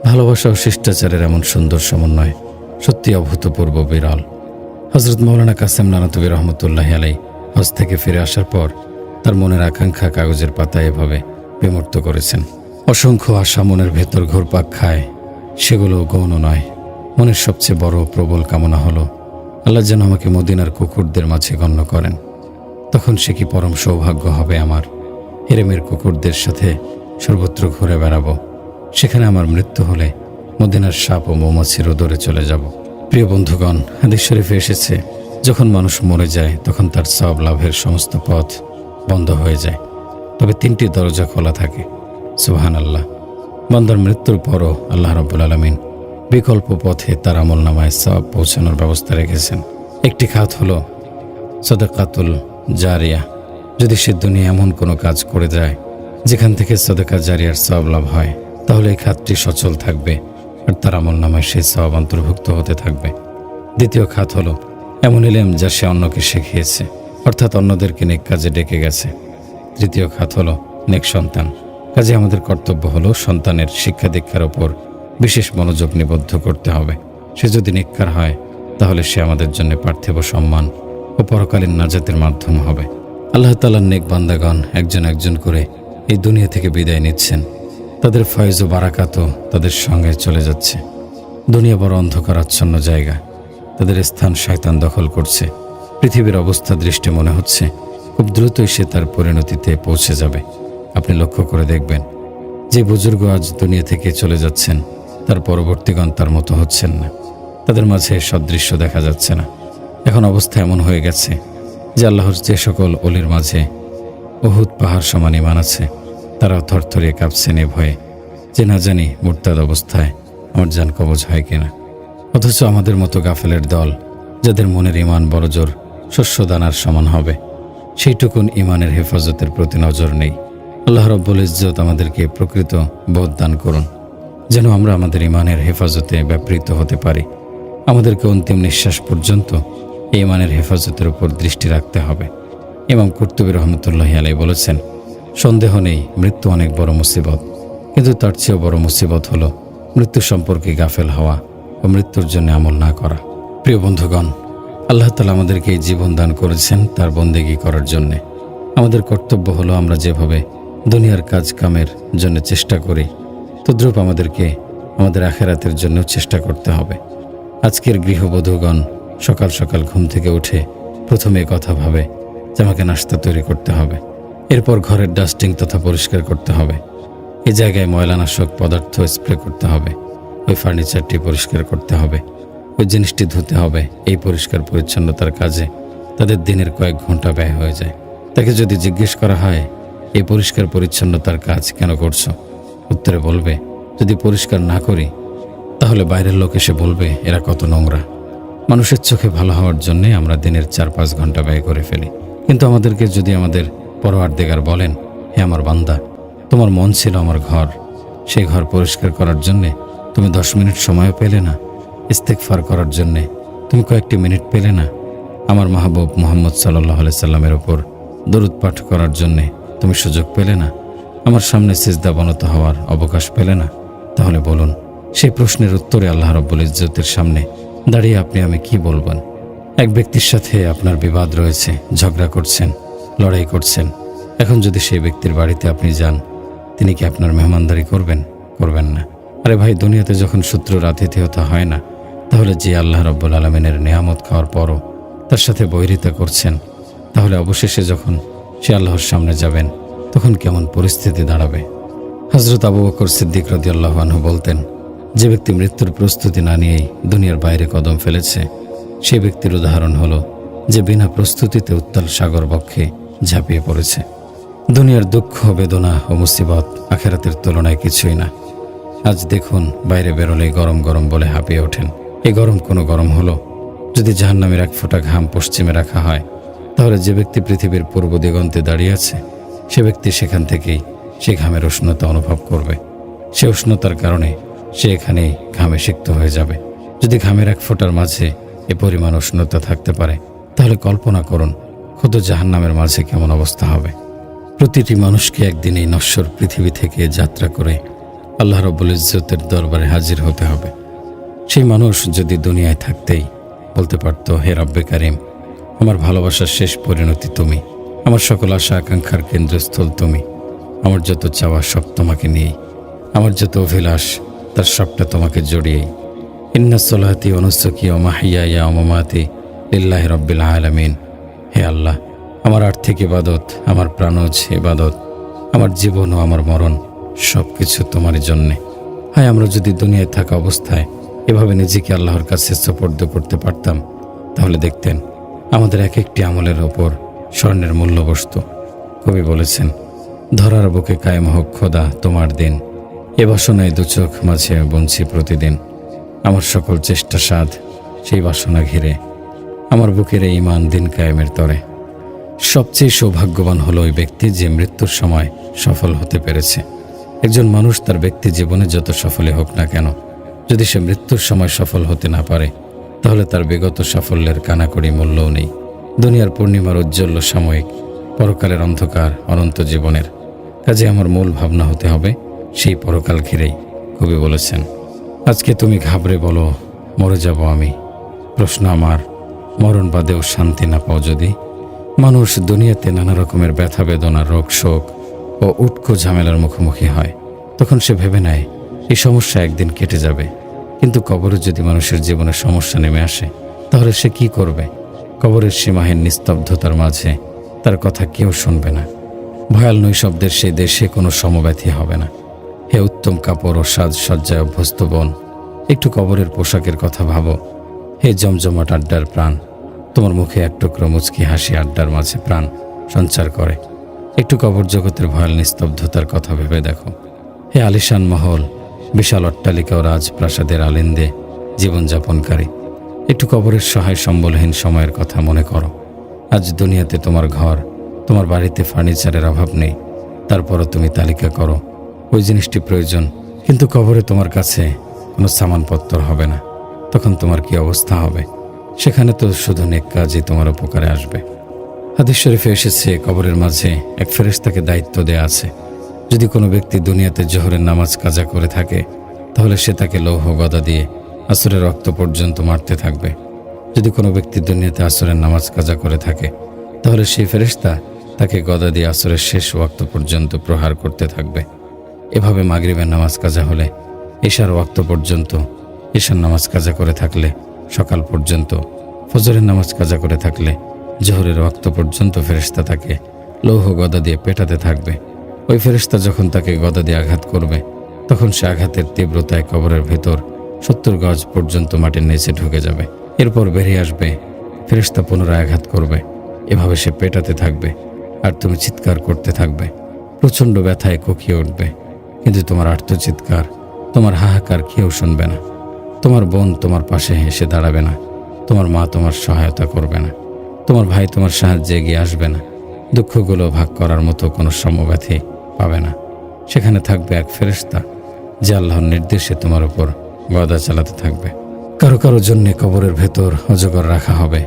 ভালোবাসা ও শিষ্টাচারের এমন সুন্দর সমন্বয় সত্যি অভূতপূর্ব, বিরল। হযরত মাওলানা কাসেম নানাতুবি রহমতুল্লাহি আলাইহি হজ থেকে ফিরে আসার পর তার মনের আকাঙ্ক্ষা কাগজের পাতায় এভাবে বিমূর্ত করেছেন, অসংখ্য আশা মনের ভেতর ঘুরপাক খায়, সেগুলো গৌণ নয়। মনের সবচেয়ে বড় প্রবল কামনা হলো আল্লাহ যেন আমাকে মদিনার কুকুরদের মাঝে গণ্য করেন। তখন সে কি পরম সৌভাগ্য হবে আমার। হেরেমের কুকুরদের সাথে সর্বত্র ঘুরে বেড়াবো। সেখানে আমার মৃত্যু হলে মদিনার সাপ ও মৌমাছির উদরে চলে যাব। প্রিয় বন্ধুগণ, হাদিস শরীফে এসেছে, যখন মানুষ মরে যায় তখন তার সওয়াব লাভের সমস্ত পথ বন্ধ হয়ে যায়, তবে তিনটি দরজা খোলা থাকে। সুবহানাল্লাহ। বান্দার মৃত্যুর পরও আল্লাহ রাব্বুল আলামিন বিকল্প পথে তার আমলনামায় সওয়াব পৌঁছানোর ব্যবস্থা রেখেছেন। একটি খাত হলো সাদাকাতুল জারিয়া। যদি সে দুনিয়া এমন কোনো কাজ করে যায় যেখান থেকে সাদাকা জারিয়ার সওয়াব লাভ হয়, তাহলে এই খাতটি সচল থাকবে আর তার আমলনামায় সেই সওয়াব অন্তর্ভুক্ত হতে থাকবে। দ্বিতীয় খাত হলো এমন ইলম যা সে অন্যকে শিখিয়েছে, অর্থাৎ অন্যদেরকে নেক কাজে ডেকে গেছে। তৃতীয় খাত হলো নেক সন্তান। কাজে আমাদের কর্তব্য হলো সন্তানের শিক্ষা দীক্ষার ওপর বিশেষ মনোযোগ নিবদ্ধ করতে হবে। সে যদি নেককার হয় তাহলে সে আমাদের জন্য পার্থিব সম্মান ও পরকালীন নাজাতের মাধ্যম হবে। আল্লাহ তাআলার নেক বান্দাগণ একজন একজন করে এই দুনিয়া থেকে বিদায় নিচ্ছেন। তাদের ফয়েজ ও বারাকাতও তাদের সঙ্গে চলে যাচ্ছে। দুনিয়া বড় অন্ধকারাচ্ছন্ন জায়গা, তাদের স্থান শয়তান দখল করছে। পৃথিবীর অবস্থা দৃষ্টে মনে হচ্ছে খুব দ্রুতই সে তার পরিণতিতে পৌঁছে যাবে। আপনি লক্ষ্য করে দেখবেন, যে বুজুর্গ আজ দুনিয়া থেকে চলে যাচ্ছেন তার পরবর্তীগণ তার মতো হচ্ছেন না। তাদের মাঝে সদৃশ্য দেখা যাচ্ছে না। এখন অবস্থা এমন হয়ে গেছে যে আল্লাহর যে সকল অলির মাঝে উহুদ পাহাড় সমান ঈমান আছে, তারাও থরথরিয়ে কাঁপছেন এ ভয়ে যে না জানি মুরতাদ অবস্থায় আমার জান কবজ হয় কিনা। অথচ আমাদের মতো গাফেলের দল, যাদের মনের ঈমান বড়জোর শস্যদানার সমান হবে, সেইটুকুন ঈমানের হেফাজতের প্রতি নজর নেই। আল্লাহ রব্বুল ইজ্জত আমাদেরকে প্রকৃত বোধ দান করুন, যেন আমরা আমাদের ঈমানের হেফাজতে ব্যাপৃত হতে পারি। আমাদেরকে অন্তিম নিঃশ্বাস পর্যন্ত এই ঈমানের হেফাজতের উপর দৃষ্টি রাখতে হবে। ইমাম কুরতুবী রহমতুল্লাহি আলাইহি বলেছেন, সন্দেহ নেই মৃত্যু অনেক বড় মুসিবত, কিন্তু তার চেয়েও বড় মুসিবত হলো মৃত্যু সম্পর্কে গাফেল হওয়া ও মৃত্যুর জন্য আমল না করা। প্রিয় বন্ধুগণ, আল্লাহ তাআলা আমাদেরকে এই জীবন দান করেছেন তার বন্দেগী করার জন্যে। আমাদের কর্তব্য হলো আমরা যেভাবে দুনিয়ার কাজ কামের জন্য চেষ্টা করি, তদ্রূপ আমাদেরকে আমাদের আখিরাতের জন্য চেষ্টা করতে হবে। আজকের গৃহবধূগণ সকাল সকাল ঘুম থেকে উঠে প্রথমে কথা ভাবে যে আমাকে নাস্তা তৈরি করতে হবে, এরপর ঘরের ডাস্টিং তথা পরিষ্কার করতে হবে, এই জায়গায় ময়লানাশক পদার্থ স্প্রে করতে হবে, ওই ফার্নিচারটি পরিষ্কার করতে হবে, ওই জিনিসটি ধুতে হবে। এই পরিষ্কার পরিচ্ছন্নতার কাজে তাদের দিনের কয়েক ঘন্টা ব্যয় হয়ে যায়। তাকে যদি জিজ্ঞেস করা হয় এই পরিষ্কার পরিচ্ছন্নতার কাজ কেন করছো, উত্তরে বলবে যদি পরিষ্কার না করি তাহলে বাইরের লোক এসে বলবে এরা কত নোংরা। মানুষের চোখে ভালো হওয়ার জন্যে আমরা দিনের 4-5 ঘন্টা ব্যয় করে ফেলি। কিন্তু আমাদেরকে যদি আমাদের পরওয়ারদিগার বলেন, হে আমার বান্দা, তোমার মন ছিল আমার ঘর, সেই ঘর পরিষ্কার করার জন্যে তুমি 10 মিনিট সময়ও পেলে না, ইস্তেগফার করার জন্যে তুমি কয়েকটি মিনিট পেলে না, আমার মাহবুব মুহাম্মদ সাল্লাল্লাহু আলাইহি সাল্লামের ওপর দরুদ পাঠ করার জন্যে তুমি সুযোগ পেলে না, আমার সামনে সিজদা বনত হওয়ার অবকাশ পেলে না, তাহলে বলুন সেই প্রশ্নের উত্তরে আল্লাহ রাব্বুল ইজ্জতের সামনে দাঁড়িয়ে আপনি আমি কি বলবেন? এক ব্যক্তির সাথে আপনার বিবাদ রয়েছে, ঝগড়া করছেন, লড়াই করছেন। এখন যদি সেই ব্যক্তির বাড়িতে আপনি যান, তিনি কি আপনার মেহমানদারি করবেন? করবেন না। আরে ভাই, দুনিয়াতে যখন শত্রুর আতিথেয়তা হয় না, তাহলে যে আল্লাহ রাব্বুল আলামিনের নেয়ামত খাওয়ার পরও তার সাথে বৈরিতা করছেন, তাহলে অবশেষে যখন সে আল্লাহর সামনে যাবেন তখন কেমন পরিস্থিতি দাঁড়াবে? হযরত আবু বকর সিদ্দিক রাদিয়াল্লাহু আনহু বলতেন, যে ব্যক্তি মৃত্যুর প্রস্তুতি না নিয়েই দুনিয়ার বাইরে কদম ফেলেছে, সেই ব্যক্তির উদাহরণ হলো যে বিনা প্রস্তুতিতে উত্তাল সাগর বক্ষে ঝাঁপিয়ে পড়েছে। দুনিয়ার দুঃখ, বেদনা ও মুসিবত আখিরাতের তুলনায় কিছুই না। আজ দেখুন, বাইরে বেরোলেই গরম গরম বলে হাঁপিয়ে ওঠেন। এই গরম কোনো গরম হলো? যদি জাহান্নামের এক ফোঁটা ঘাম পশ্চিমে রাখা হয়, তাহলে যে ব্যক্তি পৃথিবীর পূর্ব দিগন্তে দাঁড়িয়ে আছে, সে ব্যক্তি সেখান থেকেই সে ঘামের উষ্ণতা অনুভব করবে। সে উষ্ণতার কারণে সে এখানেই ঘামে সিক্ত হয়ে যাবে। যদি ঘামের এক ফোঁটার মাঝে এ পরিমাণ উষ্ণতা থাকতে পারে, তাহলে কল্পনা করুন ক্ষুদ জাহান্নামের মাঝে কেমন অবস্থা হবে। প্রতিটি মানুষকে একদিন এই নশ্বর পৃথিবী থেকে যাত্রা করে আল্লাহ রাব্বুল ইজ্জতের দরবারে হাজির হতে হবে। সেই মানুষ যদি দুনিয়ায় থাকতেই বলতে পারত, হে রব্বে কারিম, আমার ভালোবাসার শেষ পরিণতি তুমি, আমার সকল আশা আকাঙ্ক্ষার কেন্দ্রস্থল তুমি, আমার যত চাওয়া সব তোমাকে নিয়েই, আমার যত অভিলাষ তার সবটা তোমাকে জড়িয়েই। ইন্না সলাতি ওয়া নুসুকি ওয়া মাহইয়ায়া ওয়া মামাতি লিল্লাহি রাব্বিল আলামিন। হে আল্লাহ, আমার আর্থিক ইবাদত, আমার প্রাণজ ইবাদত, আমার জীবন ও আমার মরণ সব কিছু তোমারই জন্যে। হায়, আমরা যদি দুনিয়ায় থাকা অবস্থায় এভাবে নিজেকে আল্লাহর কাছে সুপর্দ করতে পারতাম, তাহলে দেখতেন আমাদের এক একটি আমলের ওপর স্বর্ণের মূল্য বসত। কবি বলেছেন, ধরার বুকে কায়েম হোক খোদা তোমার দিন, এ বাসনায় দু চোখ মাঝে বুনছি প্রতিদিন। আমার সকল চেষ্টা সাধ সেই বাসনা ঘিরে, আমার বুকের এই ঈমান দিন কায়েমের তরে। সবচেয়ে সৌভাগ্যবান হলো ওই ব্যক্তি যে মৃত্যুর সময় সফল হতে পেরেছে। একজন মানুষ তার ব্যক্তি জীবনে যত সফলই হোক না কেন, যদি সে মৃত্যুর সময় সফল হতে না পারে, তাহলে তার বিগত সাফল্যের কানাকড়ি মূল্যও নেই। দুনিয়ার পূর্ণিমার উজ্জ্বল সাময়িক, পরকালের অন্ধকার অনন্ত জীবনের। কাজে আমার মূল ভাবনা হতে হবে সেই পরকাল ঘিরেই। কবি বলেছেন, আজকে তুমি ঘাবড়ে বলো মরে যাব আমি, প্রশ্ন আমার মরণ বাদেও শান্তি না পাও যদি। মানুষ দুনিয়াতে নানা রকমের ব্যথা বেদনা, রোগ শোক ও উটকো ঝামেলার মুখোমুখি হয়। তখন সে ভেবে নেয় এই সমস্যা একদিন কেটে যাবে। কিন্তু কবরে যদি মানুষের জীবনে সমস্যা নেমে আসে, তাহলে সে কি করবে? কবরের সীমাহীন নিস্তব্ধতার মাঝে তার কথা কেউ শুনবে না। ভয়াল নৈশব্দের সেই দেশে কোনো সমব্যথী হবে না। হে উত্তম কাপড় ও সাজসজ্জায় অভ্যস্ত বোন, একটু কবরের পোশাকের কথা ভাবো। হে জমজমাট আড্ডার প্রাণ, তোমার মুখে এক টুকরো মুচকি হাসি আড্ডার মাঝে প্রাণ সঞ্চার করে। একটু কবর জগতের ভয়াল নিস্তব্ধতার কথা ভেবে দেখো। হে আলিশান মহল, বিশাল অট্টালিকা ও রাজপ্রাসাদের আলিন্দে জীবনযাপনকারী, একটু কবরের সহায় সম্বলহীন সময়ের কথা মনে করো। আজ দুনিয়াতে তোমার ঘর, তোমার বাড়িতে ফার্নিচারের অভাব নেই, তারপরও তুমি তালিকা করো ওই জিনিসটি প্রয়োজন, কিন্তু কবরে তোমার কাছে কোনো সামানপত্র হবে না। তখন তোমার কি অবস্থা হবে? সেখানে তো শুধু নেক কাজই তোমার উপকারে আসবে। হাদিস শরীফে এসেছে, কবরের মাঝে এক ফেরেশতাকে দায়িত্ব দেয়া আছে। যদি কোনো ব্যক্তি দুনিয়াতে জোহরের নামাজ কাজা করে থাকে, তাহলে সে তাকে লৌহ গদা দিয়ে আসরের রক্ত পর্যন্ত মারতে থাকবে। যদি কোনো ব্যক্তি দুনিয়াতে আসরের নামাজ কাজা করে থাকে, তাহলে সেই ফেরেশতা তাকে গদা দিয়ে আসরের শেষ ওয়াক্ত পর্যন্ত প্রহার করতে থাকবে। এভাবে মাগরিবের নামাজ কাজা হলে এশার ওয়াক্ত পর্যন্ত, এশার নামাজ কাজা করে থাকলে সকাল পর্যন্ত, ফজরের নামাজ কাজা করে থাকলে জোহরের ওয়াক্ত পর্যন্ত ফেরেশতা তাকে লৌহ গদা দিয়ে পেটাতে থাকবে। ওই ফেরেশতা যখন তাকে গদা দিয়ে আঘাত করবে, তখন সে আঘাতের তীব্রতায় কবরের ভেতর 70 গজ পর্যন্ত মাটির নিচে ঢুকে যাবে। এরপর বেরিয়ে আসবে, ফেরেশতা পুনরায় আঘাত করবে। এভাবে সে পেটাতে থাকবে আর তুমি চিৎকার করতে থাকবে। প্রচণ্ড ব্যথায় কোকিয়ে উঠবে, কিন্তু তোমার আর্তচিৎকার, তোমার হাহাকার কেউ শুনবে না। তোমার বোন তোমার পাশে হেসে দাঁড়াবে না, তোমার মা তোমার সহায়তা করবে না, তোমার ভাই তোমার সাহায্যে এগিয়ে আসবে না। দুঃখগুলো ভাগ করার মতো কোনো সমব্যথী পাবে না। সেখানে থাকবে এক ফেরেশতা, যে আল্লাহর নির্দেশে তোমার উপর গদা চালাতে থাকবে। কারো কারো জন্যে কবরের ভেতর অজগর রাখা হবে।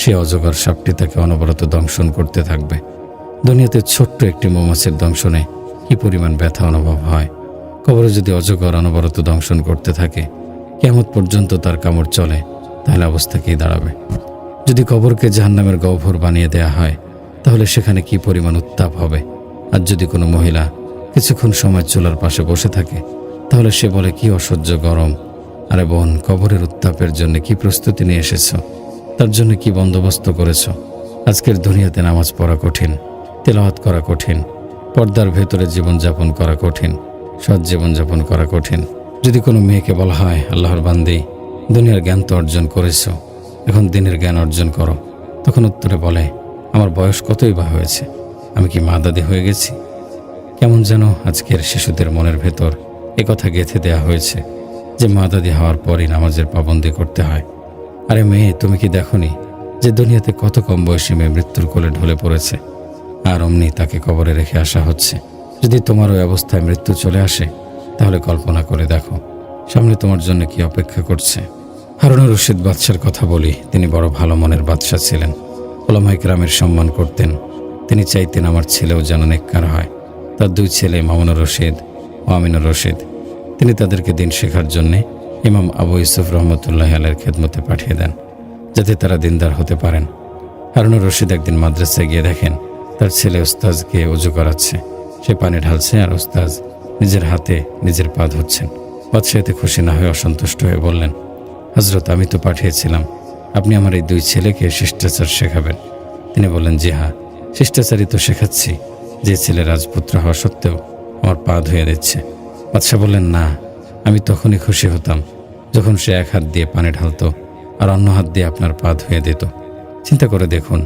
সে অজগর সাপটি তাকে অনবরত দংশন করতে থাকবে। দুনিয়াতে ছোট্ট একটি মৌমাছির দংশনে কি পরিমাণ ব্যথা অনুভব হয়, কবরে যদি অজগর অনবরত দংশন করতে থাকে, কিয়ামত পর্যন্ত তার কামড় চলে, তাহলে অবস্থা কি দাঁড়াবে? যদি কবরকে জাহান্নামের গহ্বর বানিয়ে দেয়া হয়, তাহলে সেখানে কি পরিমাণ উত্তাপ হবে। আর যদি কোনো মহিলা কিছুক্ষণ সময় চুলার পাশে বসে থাকে, তাহলে সে বলে কি অসহ্য গরম। আরে বোন, কবরের উত্তাপের জন্য কি প্রস্তুতি নিয়ে এসেছ? তার জন্য কি বন্দোবস্ত করেছ? আজকের দুনিয়াতে নামাজ পড়া কঠিন, তেলাওয়াত করা কঠিন, পর্দার ভেতরে জীবনযাপন করা কঠিন, সৎ জীবনযাপন করা কঠিন। যদি কোনো মেয়েকে বলা হয়, আল্লাহর বান্দি, দুনিয়ার জ্ঞান তো অর্জন করেছ, এখন দিনের জ্ঞান অর্জন করো, তখন উত্তরে বলে, আমার বয়স কতই বা হয়েছে, আমি কি মা দাদি হয়ে গেছি? কেমন যেন আজকের শিশুদের মনের ভেতর একথা গেঁথে দেয়া হয়েছে যে মা দাদি হওয়ার পরই নামাজের পাবন্দি করতে হয়। আরে মেয়ে, তুমি কি দেখোনি যে দুনিয়াতে কত কম বয়সী মেয়ে মৃত্যুর কোলে ঢলে পড়েছে, আর অমনি তাকে কবরে রেখে আসা হচ্ছে। যদি তোমার ওই অবস্থায় মৃত্যু চলে আসে, তাহলে কল্পনা করে দেখো সামনে তোমার জন্য কি অপেক্ষা করছে। হারুনুর রশিদ বাদশার কথা বলি। তিনি বড় ভালো মনের বাদশা ছিলেন। ওলামায়ে কেরামের সম্মান করতেন। তিনি চাইতেন আমার ছেলেও যেন নেককার হয়। তার 2 ছেলে মামুনুর রশিদ ও আমিনুর রশিদ, তিনি তাদেরকে দিন শেখার জন্যে ইমাম আবু ইউসুফ রহমতুল্লাহ আলাইহির খেদমতে পাঠিয়ে দেন, যাতে তারা দিনদার হতে পারেন। হারুনুর রশিদ একদিন মাদ্রাসায় গিয়ে দেখেন তার ছেলে ওস্তাজকে ওযু করাচ্ছে। সে পানি ঢালছে আর ওস্তাজ নিজের হাতে নিজের পা ধুচ্ছেন। বাদশা এতে খুশি না হয়ে অসন্তুষ্ট হয়ে বললেন, হযরত, আমি তো পাঠিয়েছিলাম আপনি আমার এই 2 ছেলেকে শিষ্টাচার শেখাবেন। তিনি বললেন, জি হ্যাঁ, শিষ্টাচারই তো শেখাচ্ছি। যে ছেলে রাজপুত্র হওয়া সত্ত্বেও আমার পা ধুয়ে দিচ্ছে। বাদশা বললেন, না, আমি তখনই খুশি হতাম যখন সে এক হাত দিয়ে পানি ঢালতো আর অন্য হাত দিয়ে আপনার পা ধুয়ে দিত। চিন্তা করে দেখুন,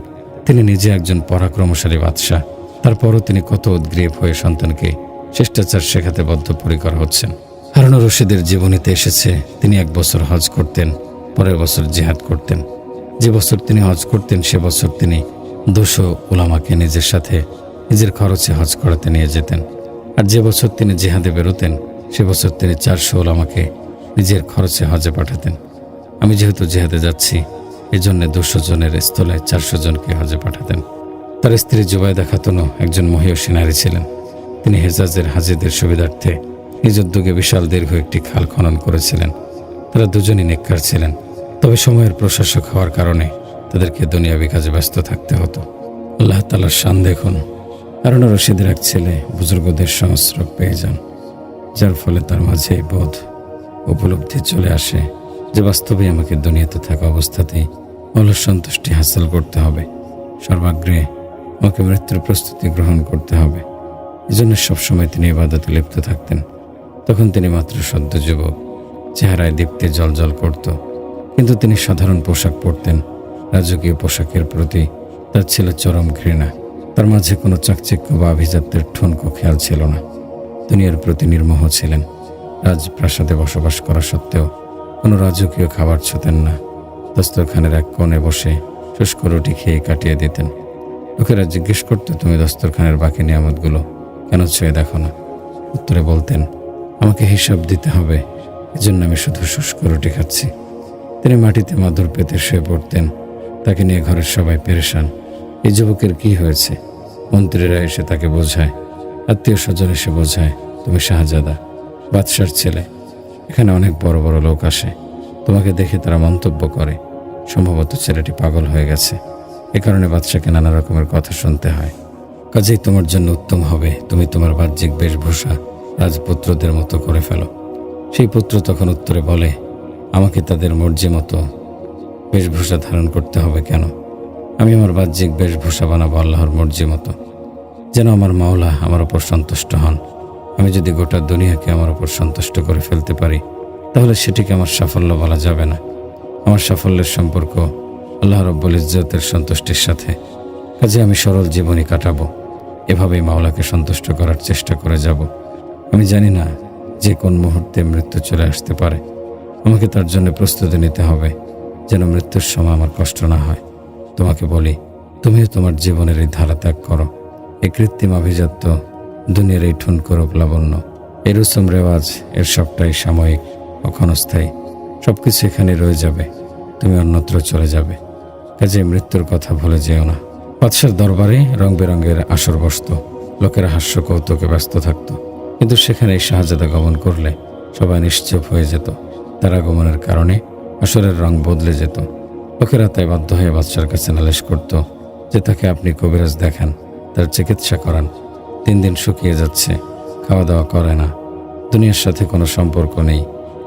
তিনি নিজে একজন পরাক্রমশালী বাদশাহ, তারপরও তিনি কত উদ্গ্রীব হয়ে সন্তানকে শিষ্টাচার শেখাতে বদ্ধপরিকর হচ্ছেন। হারুনুর রশিদের জীবনীতে এসেছে, তিনি 1 বছর হজ করতেন, পরের বছর জিহাদ করতেন। যে বছর তিনি হজ করতেন, সে বছর তিনি 200 উলামাকে নিজের সাথে নিজের খরচে হজ করাতে নিয়ে যেতেন। আর যে বছর তিনি জিহাদে বেরোতেন, সে বছর তিনি 400 উলামাকে নিজের খরচে হজে পাঠাতেন। আমি যেহেতু জেহাদে যাচ্ছি, এই জন্য 200 জনের স্থলে 400 জনকে হজে পাঠাতেন। তার স্ত্রী জুবাইদা খাতুনও একজন মহীয়সী নারী ছিলেন। তিনি হেজাজের হাজিদের সুবিধার্থে নিজ উদ্যোগে বিশাল দীর্ঘ একটি খাল খনন করেছিলেন। তারা দুজনই নেককার ছিলেন, তবে সময়ের প্রশাসক হওয়ার কারণে তাদেরকে দুনিয়াবি কাজে ব্যস্ত থাকতে হতো। আল্লাহ তাআলার শান দেখুন। হারুন রশিদের এক ছেলে বুজুর্গদের সংস্রব পেয়ে যান, যার ফলে তার মাঝে এই বোধ উপলব্ধি চলে আসে যে বাস্তবে আমাকে দুনিয়াতে থাকা অবস্থাতেই আল্লাহর সন্তুষ্টি হাসিল করতে হবে। সর্বাগ্রে আমাকে মৃত্যুর প্রস্তুতি গ্রহণ করতে হবে। এজন্য সবসময় তিনি ইবাদতে লিপ্ত থাকতেন। তখন তিনি মাত্র সদ্য যুবক, চেহারায় দীপ্তি জ্বলজ্বল করত, কিন্তু তিনি সাধারণ পোশাক পরতেন। রাজকীয় পোশাকের প্রতি তার ছিল চরম ঘৃণা। তার মাঝে কোনো চাকচিক্য বা আভিজাত্যের ঠুনকো খেয়াল ছিল না। দুনিয়ার প্রতি নির্মোহ ছিলেন। রাজপ্রাসাদে বসবাস করা সত্ত্বেও কোনো রাজকীয় খাবার ছুতেন না। দস্তরখানের এক কোণে বসে শুষ্ক রুটি খেয়ে কাটিয়ে দিতেন। লোকেরা জিজ্ঞেস করত, তুমি দস্তরখানের বাকি নিয়ামতগুলো কেন ছুঁয়ে দেখো না? উত্তরে বলতেন, আমাকে হিসাব দিতে হবে, এজন্য আমি শুধু শুষ্ক রুটি খাচ্ছি। তিনি মাটিতে মাদুর পেতে শুয়ে পড়তেন। তাকে নিয়ে ঘরের সবাই পেরেশান। এই যুবকের কি হয়েছে? মন্ত্রীরা এসে তাকে বোঝায়, আত্মীয় স্বজন এসে বোঝায়, তুমি শাহজাদা, বাদশার ছেলে। এখানে অনেক বড় বড় লোক আসে। তোমাকে দেখে তারা মন্তব্য করে, সম্ভবত ছেলেটি পাগল হয়ে গেছে। এ কারণে বাদশাকে নানা রকমের কথা শুনতে হয়। কাজেই তোমার জন্য উত্তম হবে তুমি তোমার বাহ্যিক বেশভূষা রাজপুত্রদের মতো করে ফেলো। সেই পুত্র তখন উত্তরে বলে, আমাকে তাদের মর্জি মতো বেশভূষা ধারণ করতে হবে কেন? আমি আমার বাহ্যিক বেশভূষা বানাবো আল্লাহর মর্জি মতো, যেন আমার মাওলা আমার ওপর সন্তুষ্ট হন। আমি যদি গোটা দুনিয়াকে আমার ওপর সন্তুষ্ট করে ফেলতে পারি, তাহলে সেটিকে আমার সাফল্য বলা যাবে না। আমার সাফল্যের সম্পর্ক আল্লাহ রাব্বুল ইজ্জতের সন্তুষ্টির সাথে। কাজে আমি সরল জীবনই কাটাবো। এভাবেই মাওলাকে সন্তুষ্ট করার চেষ্টা করে যাব। আমি জানি না যে কোন মুহূর্তে মৃত্যু চলে আসতে পারে। আমাকে তার জন্য প্রস্তুতি নিতে হবে, যেন মৃত্যুর সময় আমার কষ্ট না হয়। তোমাকে বলি, তুমিও তোমার জীবনের এই ধারা ত্যাগ করো। এই কৃত্রিম আভিজাত্য, দুনিয়ার এই ঠুনকোরূপ লাবণ্য, এই রুসুম রেওয়াজ, এর সবটাই সাময়িক ও ক্ষণস্থায়ী। সবকিছু এখানে রয়ে যাবে, তুমি অন্যত্র চলে যাবে। কাজে মৃত্যুর কথা ভুলে যেও না। বাদশার দরবারে রং বেরঙের আসর বসত। লোকেরা হাস্য কৌতুকে ব্যস্ত থাকত, কিন্তু সেখানে এই শাহজাদা গমন করলে সবাই নিশ্চুপ হয়ে যেত। তার আগমনের কারণে আসরের রং বদলে যেত। লোকেরা তাই বাধ্য হয়ে বাদশার কাছে নালিশ করত যে তাকে আপনি কবিরাজ দেখান, তার চিকিৎসা করান। 3 দিন শুকিয়ে যাচ্ছে, খাওয়া দাওয়া করে না, দুনিয়ার সাথে কোনো সম্পর্ক নেই,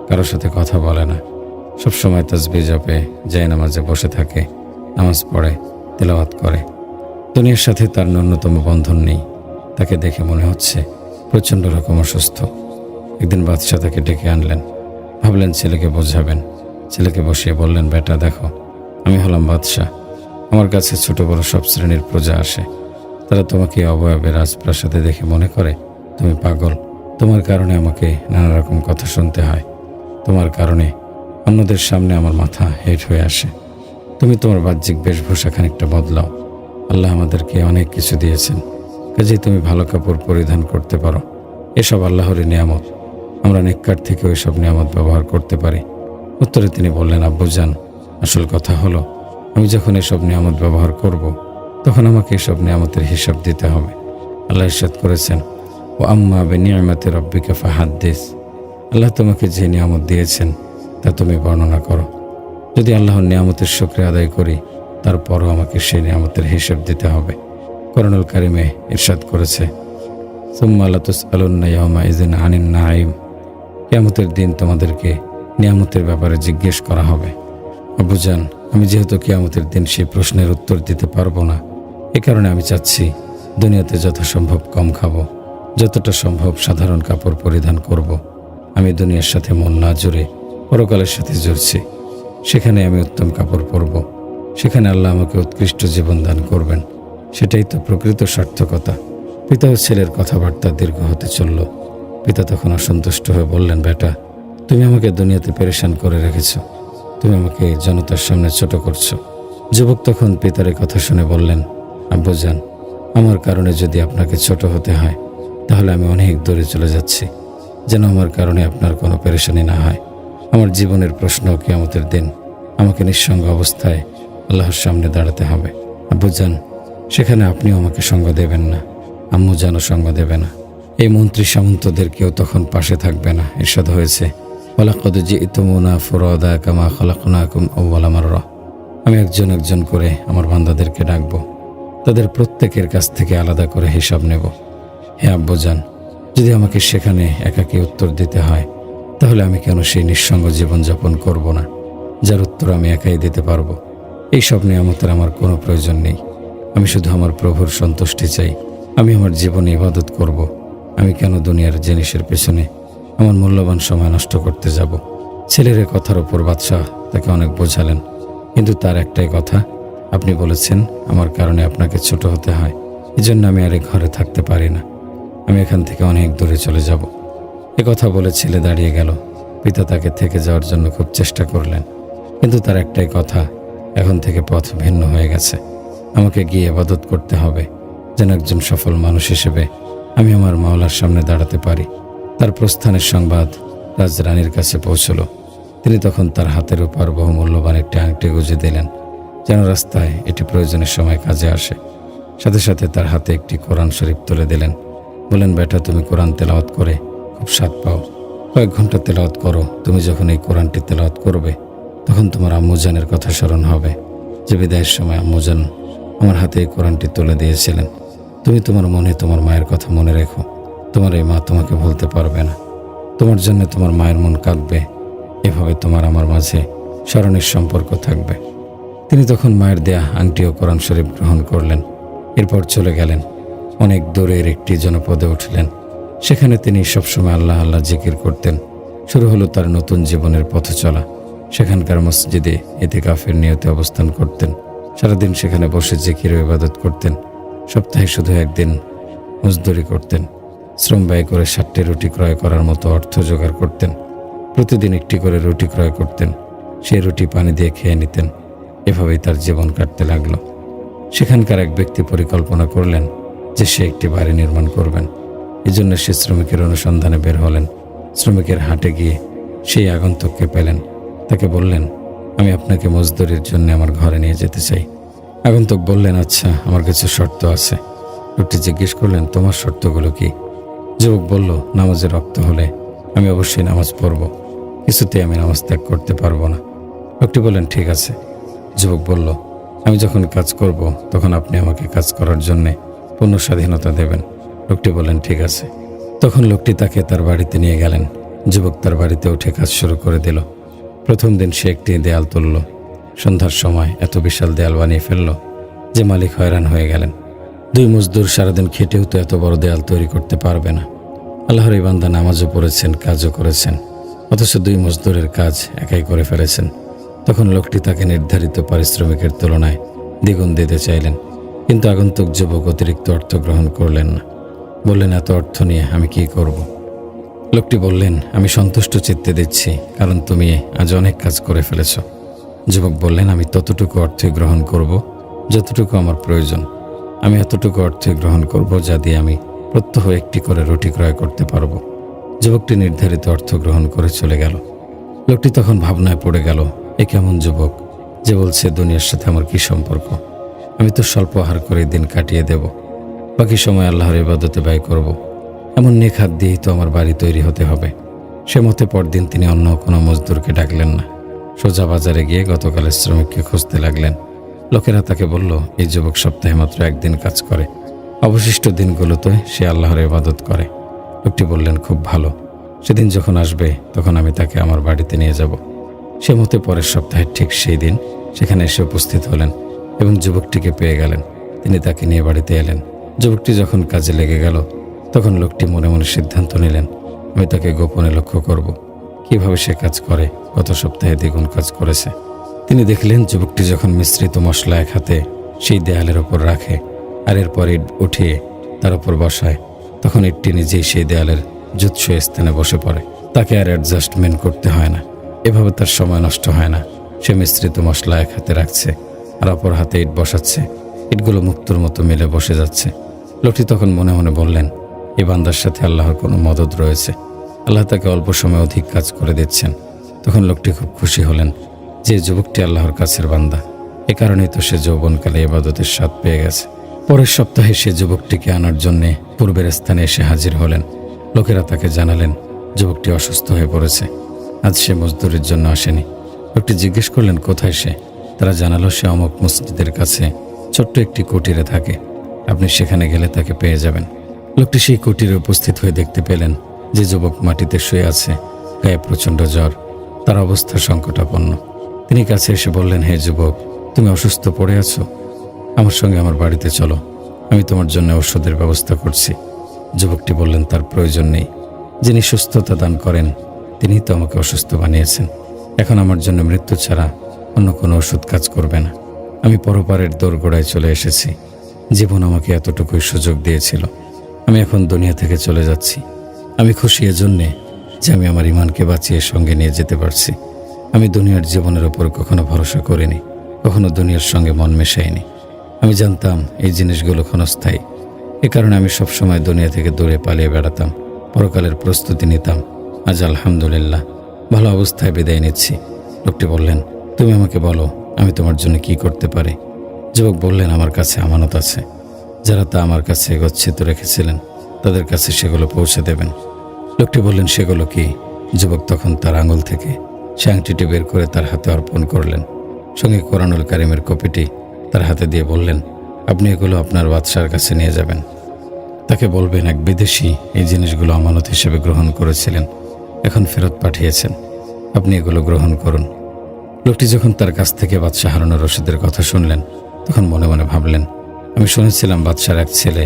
কারোর সাথে কথা বলে না, সবসময় তাসবিহ জপে, যায় নামাজে বসে থাকে, নামাজ পড়ে, তেলাওয়াত করে। দুনিয়ার সাথে তার ন্যূনতম বন্ধন নেই। তাকে দেখে মনে হচ্ছে প্রচণ্ড রকম অসুস্থ। একদিন বাদশাহ তাকে ডেকে আনলেন। ভাবলেন ছেলেকে বোঝাবেন। ছেলেকে বসিয়ে বললেন, বেটা দেখো, আমি হলাম বাদশাহ। আমার কাছে ছোট বড় সব শ্রেণীর প্রজা আসে। তারা তোমাকে অবয়বে রাজপ্রাসাদে দেখে মনে করে তুমি পাগল। তোমার কারণে আমাকে নানা রকম কথা শুনতে হয়। তোমার কারণে অন্যদের সামনে আমার মাথা হেঁট হয়ে আসে। তুমি তোমার বাহ্যিক বেশভূষা খানিকটা বদলাও। আল্লাহ আমাদেরকে অনেক কিছু দিয়েছেন, কাজেই তুমি ভালো কাপড় পরিধান করতে পারো। এসব আল্লাহরই নিয়ামত। আমরা নেককার থেকে ওইসব নিয়ামত ব্যবহার করতে পারি। উত্তরে তিনি বললেন, আব্বুজান, আসল কথা হলো আমি যখন এসব নিয়ামত ব্যবহার করব, তখন আমাকে এসব নিয়ামতের হিসাব দিতে হবে। আল্লাহ ইরশাদ করেছেন, ও আম্মা বিনিয়ামতি রাব্বিকা ফাহাদ্দিস। আল্লাহ তোমাকে যে নিয়ামত দিয়েছেন তা তুমি বর্ণনা করো। যদি আল্লাহর নিয়ামতের শুকরিয়া আদায় করি, তারপরও আমাকে সেই নিয়ামতের হিসাব দিতে হবে। কোরআনুল কারিমে ইরশাদ করেছে, সুম্মা লাতুসআলুন্না ইয়াওমা ইযিন আনিন নাঈম। কিয়ামতের দিন তোমাদেরকে নিয়ামতের ব্যাপারে জিজ্ঞেস করা হবে। আব্বুজান, আমি যেহেতু কিয়ামতের দিন সেই প্রশ্নের উত্তর দিতে পারবো না, এ কারণে আমি চাচ্ছি দুনিয়াতে যথাসম্ভব কম খাবো, যতটা সম্ভব সাধারণ কাপড় পরিধান করব। আমি দুনিয়ার সাথে মন না জুড়ে পরকালের সাথে জুড়ছি। সেখানে আমি উত্তম কাপড় পরব। সেখানে আল্লাহ আমাকে উৎকৃষ্ট জীবন দান করবেন। সেটাই তো প্রকৃত সার্থকতা। পিতা ও ছেলের কথাবার্তা দীর্ঘ হতে চলল। পিতা তখন অসন্তুষ্ট হয়ে বললেন, বেটা, তুমি আমাকে দুনিয়াতে পেরেশান করে রেখেছ। তুমি আমাকে জনতার সামনে ছোট করছো। যুবক তখন পিতার কথা শুনে বললেন, আব্বুজান, আমার কারণে যদি আপনাকে ছোট হতে হয়, তাহলে আমি অনেক দূরে চলে যাচ্ছি, যেন আমার কারণে আপনার কোনো পেরেশানি না হয়। আমার জীবনের প্রশ্ন কিয়ামতের দিন আমাকে নিঃসঙ্গ অবস্থায় আল্লাহর সামনে দাঁড়াতে হবে। আব্বুজান, সেখানে আপনিও আমাকে সঙ্গ দেবেন না, আম্মুজানও সঙ্গ দেবে না, এই মন্ত্রী সামন্তদের কেউ তখন পাশে থাকবে না। ইরশাদ হয়েছে, ওয়ালাকাদ জি'তুমুনা ফুরাদা কামা খালাকনাকুম আউওয়ালা মাররা। আমি একজন একজন করে আমার বান্দাদেরকে ডাকবো, তাদের প্রত্যেকের কাছ থেকে আলাদা করে হিসাব নেব। হে আব্বুজান, যদি আমাকে সেখানে একাকী উত্তর দিতে হয়, তাহলে আমি কেন সেই নিঃসঙ্গ জীবনযাপন করব না, যার উত্তর আমি একাই দিতে পারবো? এই সব নিয়ামতের আমার কোনো প্রয়োজন নেই। আমি শুধু আমার প্রভুর সন্তুষ্টি চাই। আমি আমার জীবনে ইবাদত করব। আমি কেন দুনিয়ার জিনিসের পেছনে আমার মূল্যবান সময় নষ্ট করতে যাব? ছেলের এ কথার ওপর বাদশাহ তাকে অনেক বোঝালেন, কিন্তু তার একটাই কথা, আপনি বলেছেন আমার কারণে আপনাকে ছোট হতে হয়, এজন্য আমি আর এই ঘরে থাকতে পারি না। আমি এখান থেকে অনেক দূরে চলে যাব। এ কথা বলে ছেলে দাঁড়িয়ে গেল। পিতা তাকে থেকে যাওয়ার জন্য খুব চেষ্টা করলেন, কিন্তু তার একটাই কথা, এখন থেকে পথ ভিন্ন হয়ে গেছে। আমাকে গিয়ে ইবাদত করতে হবে, যেন একজন সফল মানুষ হিসেবে আমি আমার মাওলার সামনে দাঁড়াতে পারি। তার প্রস্থানের সংবাদ রাজরানীর কাছে পৌঁছল। তিনি তখন তার হাতের উপর বহুমূল্যবান একটি আংটি গুঁজে দিলেন, যেন রাস্তায় এটি প্রয়োজনের সময় কাজে আসে। সাথে সাথে তার হাতে একটি কোরআন শরীফ তুলে দিলেন। বলেন, বেটা, তুমি কোরআন তেলাওয়াত করে খুব স্বাদ পাও, কয়েক ঘন্টা তেলাওয়াত করো। তুমি যখন এই কোরআনটি তেলাওয়াত করবে, তখন তোমার আম্মুজানের কথা স্মরণ হবে, যে বিদায়ের সময় আম্মুজান আমার হাতে এই কোরআনটি তুলে দিয়েছিলেন। তুমি তোমার মনে তোমার মায়ের কথা মনে রেখো। তোমার এই মা তোমাকে ভুলতে পারবে না। তোমার জন্য তোমার মায়ের মন কাঁদবে। এভাবে তোমার আমার মাঝে স্মরণের সম্পর্ক থাকবে। তিনি তখন মায়ের দেয়া আংটি ও কোরআন শরীফ গ্রহণ করলেন। এরপর চলে গেলেন। অনেক দূরের একটি জনপদে উঠলেন। সেখানে তিনি সবসময় আল্লাহ আল্লাহ জিকির করতেন। শুরু হলো তার নতুন জীবনের পথ চলা। সেখানকার মসজিদে ইতিকাফের নিয়তে অবস্থান করতেন। সারাদিন সেখানে বসে জিকির ও ইবাদত করতেন। সপ্তাহে শুধু একদিন মজদুরি করতেন। শ্রম ব্যয় করে 60টি রুটি ক্রয় করার মতো অর্থ জোগাড় করতেন। প্রতিদিন একটি করে রুটি ক্রয় করতেন। সেই রুটি পানি দিয়ে খেয়ে নিতেন। এভাবেই তার জীবন কাটতে লাগলো। সেখানকার এক ব্যক্তি পরিকল্পনা করলেন যে সে একটি বাড়ি নির্মাণ করবেন। এজন্য সে শ্রমিকের অনুসন্ধানে বের হলেন। শ্রমিকের হাটে গিয়ে সেই আগন্তুককে পেলেন। তাকে বললেন, আমি আপনাকে মজদুরির জন্য আমার ঘরে নিয়ে যেতে চাই। আগন্তুক বললেন, আচ্ছা, আমার কিছু শর্ত আছে। লোকটি জিজ্ঞেস করলেন, তোমার শর্তগুলো কি? যুবক বলল, নামাজের রক্ত হলে আমি অবশ্যই নামাজ পড়ব, কিছুতেই আমি নামাজ ত্যাগ করতে পারবো না। লোকটি বললেন, ঠিক আছে। যুবক বলল, আমি যখন কাজ করব তখন আপনি আমাকে কাজ করার জন্যে পূর্ণ স্বাধীনতা দেবেন। লোকটি বললেন, ঠিক আছে। তখন লোকটি তাকে তার বাড়িতে নিয়ে গেলেন। যুবক তার বাড়িতে উঠে কাজ শুরু করে দিল। প্রথম দিন সে একটি দেয়াল তুলল। সন্ধ্যার সময় এত বিশাল দেয়াল বানিয়ে ফেলল যে মালিক হয়রান হয়ে গেলেন। 2 মজদুর সারাদিন খেটেও তো এত বড় দেয়াল তৈরি করতে পারবে না। আল্লাহর এই বান্দা নামাজও পড়েছেন, কাজও করেছেন, অথচ 2 মজদুরের কাজ একাই করে ফেলেছেন। তখন লোকটি তাকে নির্ধারিত পারিশ্রমিকের তুলনায় দ্বিগুণ দিতে চাইলেন, কিন্তু আগন্তুক যুবক অতিরিক্ত অর্থ গ্রহণ করলেন না। বললেন, এত অর্থ নিয়ে আমি কি করব? লোকটি বললেন, আমি সন্তুষ্ট চিত্তে দিচ্ছি, কারণ তুমি আজ অনেক কাজ করে ফেলেছ। যুবক বললেন, আমি ততটুকু অর্থই গ্রহণ করব যতটুকু আমার প্রয়োজন। আমি এতটুকু অর্থই গ্রহণ করব যা দিয়ে আমি প্রত্যহ একটি করে রুটি ক্রয় করতে পারব। যুবকটি নির্ধারিত অর্থ গ্রহণ করে চলে গেল। লোকটি তখন ভাবনায় পড়ে গেল, এ কেমন যুবক যে বলছে দুনিয়ার সাথে আমার কি সম্পর্ক? আমি তো স্বল্প আহার করে দিন কাটিয়ে দেব, বাকি সময় আল্লাহর ইবাদতে ব্যয় করব। এমন নেক হাত দিয়েই তো আমার বাড়ি তৈরি হতে হবে। সে মতে পরদিন তিনি অন্য কোনো মজদুরকে ডাকলেন না। সোজা বাজারে গিয়ে গতকালের শ্রমিককে খুঁজতে লাগলেন। লোকেরা তাকে বলল, এই যুবক সপ্তাহে মাত্র একদিন কাজ করে, অবশিষ্ট দিনগুলোতে সে আল্লাহর ইবাদত করে। লোকটি বললেন, খুব ভালো, সেদিন যখন আসবে তখন আমি তাকে আমার বাড়িতে নিয়ে যাব। সে মতে পরের সপ্তাহে ঠিক সেই দিন সেখানে এসে উপস্থিত হলেন এবং যুবকটিকে পেয়ে গেলেন। তিনি তাকে নিয়ে বাড়িতে এলেন। যুবকটি যখন কাজে লেগে গেল তখন লোকটি মনে মনে সিদ্ধান্ত নিলেন, আমি তাকে গোপনে লক্ষ্য করব, কিভাবে সে কাজ করে। গত সপ্তাহে দ্বিগুণ কাজ করেছে। তিনি দেখলেন যুবকটি যখন মিশ্রিত মশলা এক হাতে সেই দেয়ালের ওপর রাখে আর এরপর ইট উঠিয়ে তার উপর বসায়, তখন ইটটি নিজেই সেই দেয়ালের জুৎস স্থানে বসে পড়ে। তাকে আর অ্যাডজাস্টমেন্ট করতে হয় না। এভাবে তার সময় নষ্ট হয় না। সে মিশ্রিত মশলা এক হাতে রাখছে আর অপর হাতে ইট বসাচ্ছে। ইটগুলো মুক্তোর মতো মিলে বসে যাচ্ছে। লোকটি তখন মনে মনে বললেন, এই বান্দার সাথে আল্লাহর কোনো মদদ রয়েছে। আল্লাহ তাকে অল্প সময়ে অধিক কাজ করে দিচ্ছেন। তখন লোকটি খুব খুশি হলেন। যে যুবকটি আল্লাহর কাছের বান্দা, এ কারণেই তো সে যৌবনকালে ইবাদতের স্বাদ পেয়ে গেছে। পরের সপ্তাহে সে যুবকটিকে আনার জন্যে পূর্বের স্থানে এসে হাজির হলেন। লোকেরা তাকে জানালেন যুবকটি অসুস্থ হয়ে পড়েছে, আজ সে মজদুরির জন্য আসেনি। লোকটি জিজ্ঞেস করলেন কোথায় সে। তারা জানালো সে অমুক মসজিদের কাছে ছোট্ট একটি কুটিরে থাকে, আপনি সেখানে গেলে তাকে পেয়ে যাবেন। লোকটি সেই কুটিরে উপস্থিত হয়ে দেখতে পেলেন যে যুবক মাটিতে শুয়ে আছে, গায়ে প্রচণ্ড জ্বর, তার অবস্থা সংকটাপন্ন। তিনি কাছে এসে বললেন, হে যুবক, তুমি অসুস্থ পড়ে আছো, আমার সঙ্গে আমার বাড়িতে চলো, আমি তোমার জন্য ঔষধের ব্যবস্থা করছি। যুবকটি বললেন তার প্রয়োজন নেই, যিনি সুস্থতা দান করেন তিনিই তো আমাকে অসুস্থ বানিয়েছেন। এখন আমার জন্য মৃত্যু ছাড়া অন্য কোনো ওষুধ কাজ করবে না। আমি পরপারের দোরগোড়ায় চলে এসেছি, জীবন আমাকে এতটুকুই সুযোগ দিয়েছিল, আমি এখন দুনিয়া থেকে চলে যাচ্ছি। আমি খুশি এজন্যে যে আমি আমার ইমানকে বাঁচিয়ে সঙ্গে নিয়ে যেতে পারছি। আমি দুনিয়ার জীবনের ওপর কখনো ভরসা করিনি, কখনো দুনিয়ার সঙ্গে মন মেশাইনি। আমি জানতাম এই জিনিসগুলো ক্ষণস্থায়ী, এ কারণে আমি সবসময় দুনিয়া থেকে দূরে পালিয়ে বেড়াতাম, পরকালের প্রস্তুতি নিতাম। আজ আলহামদুলিল্লাহ ভালো অবস্থায় বিদায় নিচ্ছি। লোকটি বললেন, তুমি আমাকে বলো আমি তোমার জন্য কি করতে পারি। যুবক বললেন, আমার কাছে আমানত আছে, যারা তা আমার কাছে গচ্ছিত রেখেছিলেন তাদের কাছে সেগুলো পৌঁছে দেবেন। লোকটি বললেন, সেগুলো কি? যুবক তখন তার আঙুল থেকে সে আংটিটি বের করে তার হাতে অর্পণ করলেন, সঙ্গে কোরআনুল কারিমের কপিটি তার হাতে দিয়ে বললেন, আপনি এগুলো আপনার বাদশার কাছে নিয়ে যাবেন, তাকে বলবেন এক বিদেশি এই জিনিসগুলো আমানত হিসেবে গ্রহণ করেছিলেন, এখন ফেরত পাঠিয়েছেন, আপনি এগুলো গ্রহণ করুন। লোকটি যখন তার কাছ থেকে বাদশাহ হারুনুর রশিদের কথা শুনলেন তখন মনে মনে ভাবলেন, আমি শুনেছিলাম বাদশার এক ছেলে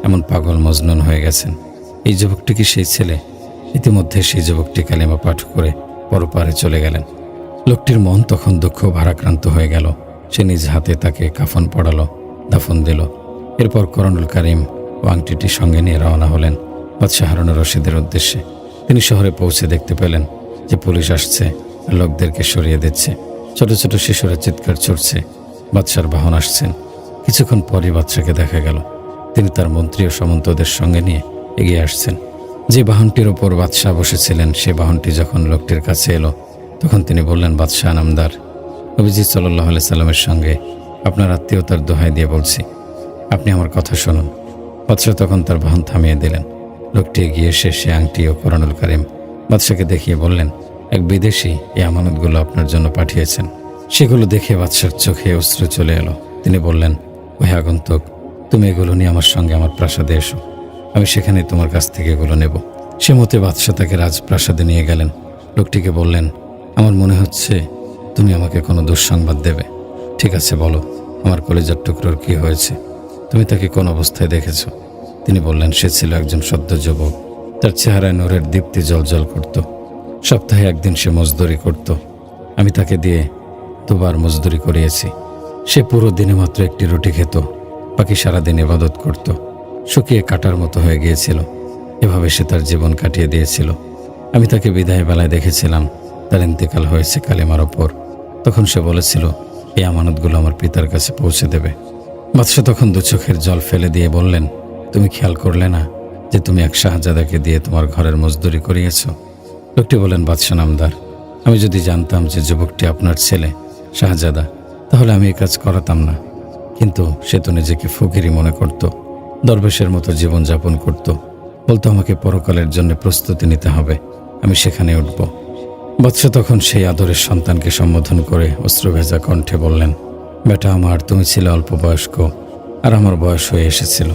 এমন পাগল মজনুন হয়ে গেছেন, এই যুবকটি কি সেই ছেলে? ইতিমধ্যে সেই যুবকটি কালিমা পাঠ করে পরপারে চলে গেলেন। লোকটির মন তখন দুঃখ ভারাক্রান্ত হয়ে গেল। সে নিজ হাতে তাকে কাফন পড়ালো, দাফন দিল। এরপর কোরআনুল কারিম ও আংটিটি সঙ্গে নিয়ে রওনা হলেন বাদশাহ হারুনুর রশিদের উদ্দেশ্যে। তিনি শহরে পৌঁছে দেখতে পেলেন যে পুলিশ আসছে আর লোকদেরকে সরিয়ে দিচ্ছে। ছোট ছোট শিশুরা চিৎকার ছুটছে, বাদশার বাহন আসছেন। কিছুক্ষণ পরই বাদশাকে দেখা গেল, তিনি তার মন্ত্রী ও সামন্তদের সঙ্গে নিয়ে এগিয়ে আসছেন। যে বাহনটির ওপর বাদশাহ বসেছিলেন সে বাহনটি যখন লোকটির কাছে এলো তখন তিনি বললেন, বাদশাহ নামদার, নবীজি সাল্লাল্লাহু আলাইহি সাল্লামের সঙ্গে আপনার আত্মীয়তার দোহাই দিয়ে বলছি, আপনি আমার কথা শুনুন। বাদশাহ তখন তার বাহন থামিয়ে দিলেন। লোকটি এগিয়ে এসে সে আংটি ও কোরআনুল কারিম বাদশাকে দেখিয়ে বললেন, এক বিদেশি এই আমানতগুলো আপনার জন্য পাঠিয়েছেন। সেগুলো দেখে বাদশার চোখে অশ্রু চলে এলো। তিনি বললেন, ওহে আগন্তুক, তুমি এগুলো নিয়ে আমার সঙ্গে আমার প্রাসাদে এসো, আমি সেখানে তোমার কাছ থেকে এগুলো নেব। সে মতে বাদশাহ তাকে রাজপ্রাসাদে নিয়ে গেলেন। লোকটিকে বললেন, আমার মনে হচ্ছে তুমি আমাকে কোনো দুঃসংবাদ দেবে। ঠিক আছে, বলো, আমার কলিজার টুকরোর কি হয়েছে? তুমি তাকে কোন অবস্থায় দেখেছ? তিনি বললেন, সে ছিল একজন সদ্য যুবক, তার চেহারায় নূরের দীপ্তি জ্বলজ্বল করত। সপ্তাহে একদিন সে মজদুরি করত, আমি তাকে দিয়ে দুবার মজদুরি করিয়েছি। সে পুরো দিনে মাত্র একটি রুটি খেত, বাকি সারাদিন ইবাদত করত। শুকিয়ে কাটার মতো হয়ে গিয়েছিল, এভাবে সে তার জীবন কাটিয়ে দিয়েছিল। আমি তাকে বিদায় বেলায় দেখেছিলাম, তার ইন্তেকাল হয়েছে কালিমার ওপর। তখন সে বলেছিল, এই আমানতগুলো আমার পিতার কাছে পৌঁছে দেবে। বাদশাহ তখন দু চোখের জল ফেলে দিয়ে বললেন, তুমি খেয়াল করলে না যে তুমি এক শাহজাদাকে দিয়ে তোমার ঘরের মজদুরি করিয়েছ? লোকটি বলেন, বাদশাহ নামদার, আমি যদি জানতাম যে যুবকটি আপনার ছেলে শাহজাদা তাহলে আমি এই কাজ করাতাম না। কিন্তু সে তো নিজেকে ফকিরি মনে করত, দরবেশের মতো জীবনযাপন করত, বলতো আমাকে পরকালের জন্য প্রস্তুতি নিতে হবে, আমি সেখানে উঠব। বাদশাহ তখন সেই আদরের সন্তানকে সম্বোধন করে অশ্রুভেজা কণ্ঠে বললেন, বেটা আমার, তুমি ছিলে অল্প বয়স্ক আর আমার বয়স হয়ে এসেছিল।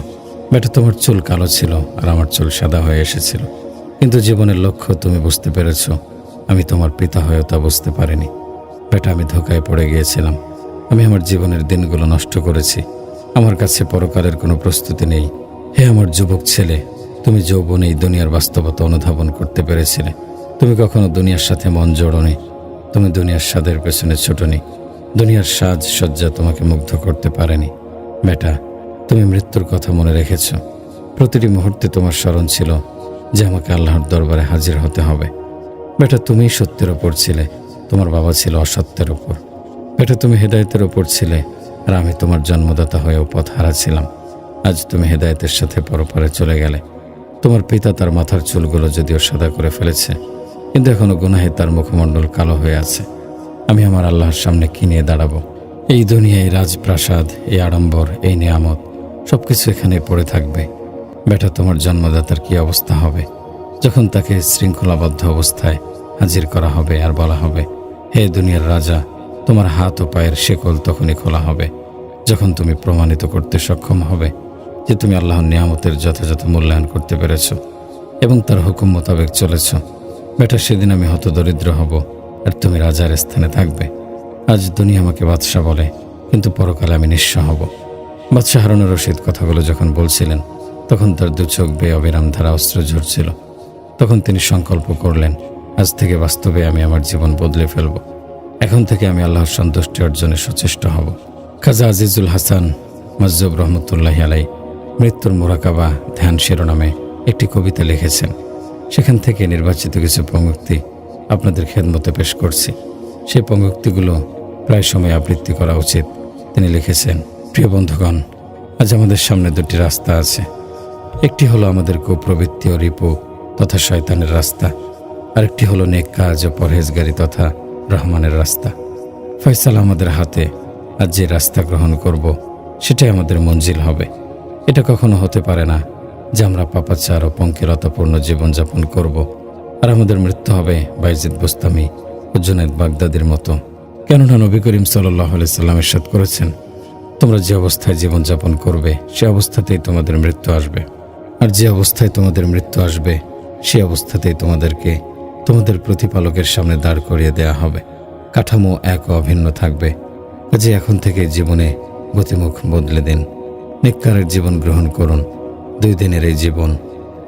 বেটা, তোমার চুল কালো ছিল আর আমার চুল সাদা হয়ে এসেছিল, কিন্তু জীবনের লক্ষ্য তুমি বুঝতে পেরেছ, আমি তোমার পিতা হয়েও তা বুঝতে পারিনি। বেটা, আমি ধোকায় পড়ে গিয়েছিলাম, আমি আমার জীবনের দিনগুলো নষ্ট করেছি, আমার কাছে পরকালের কোনো প্রস্তুতি নেই। হে আমার যুবক ছেলে, তুমি যৌবনে এই দুনিয়ার বাস্তবতা অনুধাবন করতে পেরেছিলে, তুমি কখনো দুনিয়ার সাথে মন জোড়নি, তুমি দুনিয়ার স্বাদের পেছনে ছোটনি, দুনিয়ার সাজ সজ্জা তোমাকে মুগ্ধ করতে পারেনি। বেটা, তুমি মৃত্যুর কথা মনে রেখেছ, প্রতিটি মুহূর্তে তোমার স্মরণ ছিল যে আমাকে আল্লাহর দরবারে হাজির হতে হবে। বেটা, তুমি সত্যের ওপর ছিলে, তোমার বাবা ছিল অসত্যের ওপর। বেটা, তুমি হেদায়েতের ওপর ছিলে আর আমি তোমার জন্মদাতা হয়েও পথ হারাছিলাম। আজ তুমি হেদায়েতের সাথে পরপারে চলে গেলে। তোমার পিতা তার মাথার চুলগুলো যদিও সাদা করে ফেলেছে, কিন্তু এখনো গুনাহে তার মুখমণ্ডল কালো হয়ে আছে। আমি আমার আল্লাহর সামনে কি নিয়ে দাঁড়াবো? এই দুনিয়ায় রাজপ্রাসাদ, এই আড়ম্বর, এই নিয়ামত সবকিছু এখানে পড়ে থাকবে। বেটা, তোমার জন্মদাতার কি অবস্থা হবে যখন তাকে শৃঙ্খলাবদ্ধ অবস্থায় হাজির করা হবে আর বলা হবে, হে দুনিয়ার রাজা, তোমার হাত ও পায়ের শেকল তখনই খোলা হবে যখন তুমি প্রমাণিত করতে সক্ষম হবে যে তুমি আল্লাহর নিয়ামতের যথাযথ মূল্যায়ন করতে পেরেছ এবং তার হুকুম মোতাবেক চলেছ। বেটা, সেদিন আমি হতদরিদ্র হব আর তুমি রাজার স্থানে থাকবে। আজ দুনিয়া আমাকে বাদশাহ বলে, কিন্তু পরকালে আমি নিঃস্ব হব। বাদশাহ হারুনুর রশিদ কথাগুলো যখন বলছিলেন তখন তার দু চোখ বেয়ে অবিরাম ধারা অস্ত্র ঝরছিল। তখন তিনি সংকল্প করলেন, আজ থেকে বাস্তবে আমি আমার জীবন বদলে ফেলব। এখন থেকে আমি আল্লাহর সন্তুষ্টি অর্জনে সচেষ্ট হব। খাজা আজিজুল হাসান মাজজুব রহমতুল্লাহি আলাই মৃত্যুর মোরাকাবা ধ্যান শিরোনামে একটি কবিতা লিখেছেন। সেখান থেকে নির্বাচিত কিছু পঙ্ক্তি আপনাদের খেদমতে পেশ করছি। সেই পঙ্ক্তিগুলো প্রায় সময় আবৃত্তি করা উচিত। তিনি লিখেছেন, প্রিয় বন্ধুগণ, আজ আমাদের সামনে দুটি রাস্তা আছে। একটি হলো আমাদের কুপ্রবৃত্তি ও রিপু তথা শয়তানের রাস্তা, আরেকটি হলো নেক কাজ ও পরহেজগারি তথা রহমানের রাস্তা। ফয়সালা আমাদের হাতে। আজ যে রাস্তা গ্রহণ করব সেটাই আমাদের মঞ্জিল হবে। এটা কখনো হতে পারে না যে আমরা পাপাচার ও পঙ্কিলতাপূর্ণ জীবনযাপন করব আর আমাদের মৃত্যু হবে বাইজিদ বোস্তামি ও জুনায়েদ বাগদাদির মতো। কেননা নবী করিম সাল্লাল্লাহু আলাইহি সাল্লাম ইরশাদ করেছেন, তোমরা যে অবস্থায় জীবনযাপন করবে সে অবস্থাতেই তোমাদের মৃত্যু আসবে, আর যে অবস্থায় তোমাদের মৃত্যু আসবে সে অবস্থাতেই তোমাদেরকে তোমাদের প্রতিপালকের সামনে দাঁড় করিয়ে দেয়া হবে। কাঠামো এক ও অভিন্ন থাকবে। কাজে এখন থেকে জীবনে গতিমুখ বদলে দিন, নেককারের জীবন গ্রহণ করুন। 2 দিনের এই জীবন,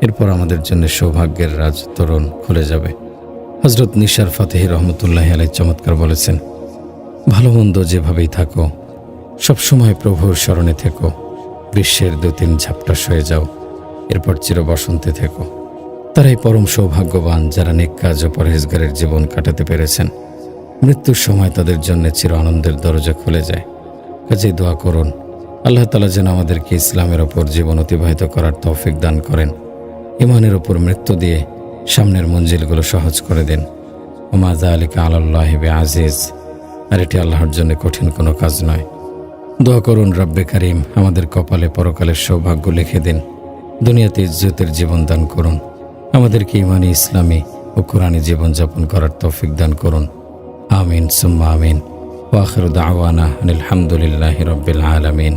এরপর আমাদের জন্য সৌভাগ্যের রাজ তোরণ খুলে যাবে। হযরত নিসার ফাতেহী রহমতুল্লাহি আলাইহি চমৎকার বলেছেন, ভালো মন্দ যেভাবেই থাকো সবসময় প্রভুর স্মরণে থেকো। গ্রীষ্মের 2-3 ঝাপটা সয়ে যাও, এরপর চির বসন্তে থেকো। তারাই পরম সৌভাগ্যবান যারা নেক কাজ ও পরহেজগারের জীবন কাটাতে পেরেছেন। মৃত্যুর সময় তাদের জন্য চির আনন্দের দরজা খুলে যায়। কাজেই দোয়া করুন, আল্লাহ তাআলা যেন আমাদেরকে ইসলামের ওপর জীবন অতিবাহিত করার তৌফিক দান করেন। ঈমানের ওপর মৃত্যু দিয়ে সামনের মঞ্জিলগুলো সহজ করে দেন। ওমা যালিকা আলাল্লাহি বিআজিজ। আর এটি আল্লাহর জন্য কঠিন কোনো কাজ নয়। দোয়া করুন, রব্বে কারীম আমাদের কপালে পরকালের সৌভাগ্য লিখে দিন। দুনিয়াতে ইজ্জতের জীবন দান করুন। আমাদেরকে ঈমানি, ইসলামী ও কোরআনী জীবনযাপন করার তৌফিক দান করুন। আমিন সুম্মা আমিন। ওয়া আখিরু দাওয়ানা আনিল হামদুলিল্লাহি রাব্বিল আলামিন।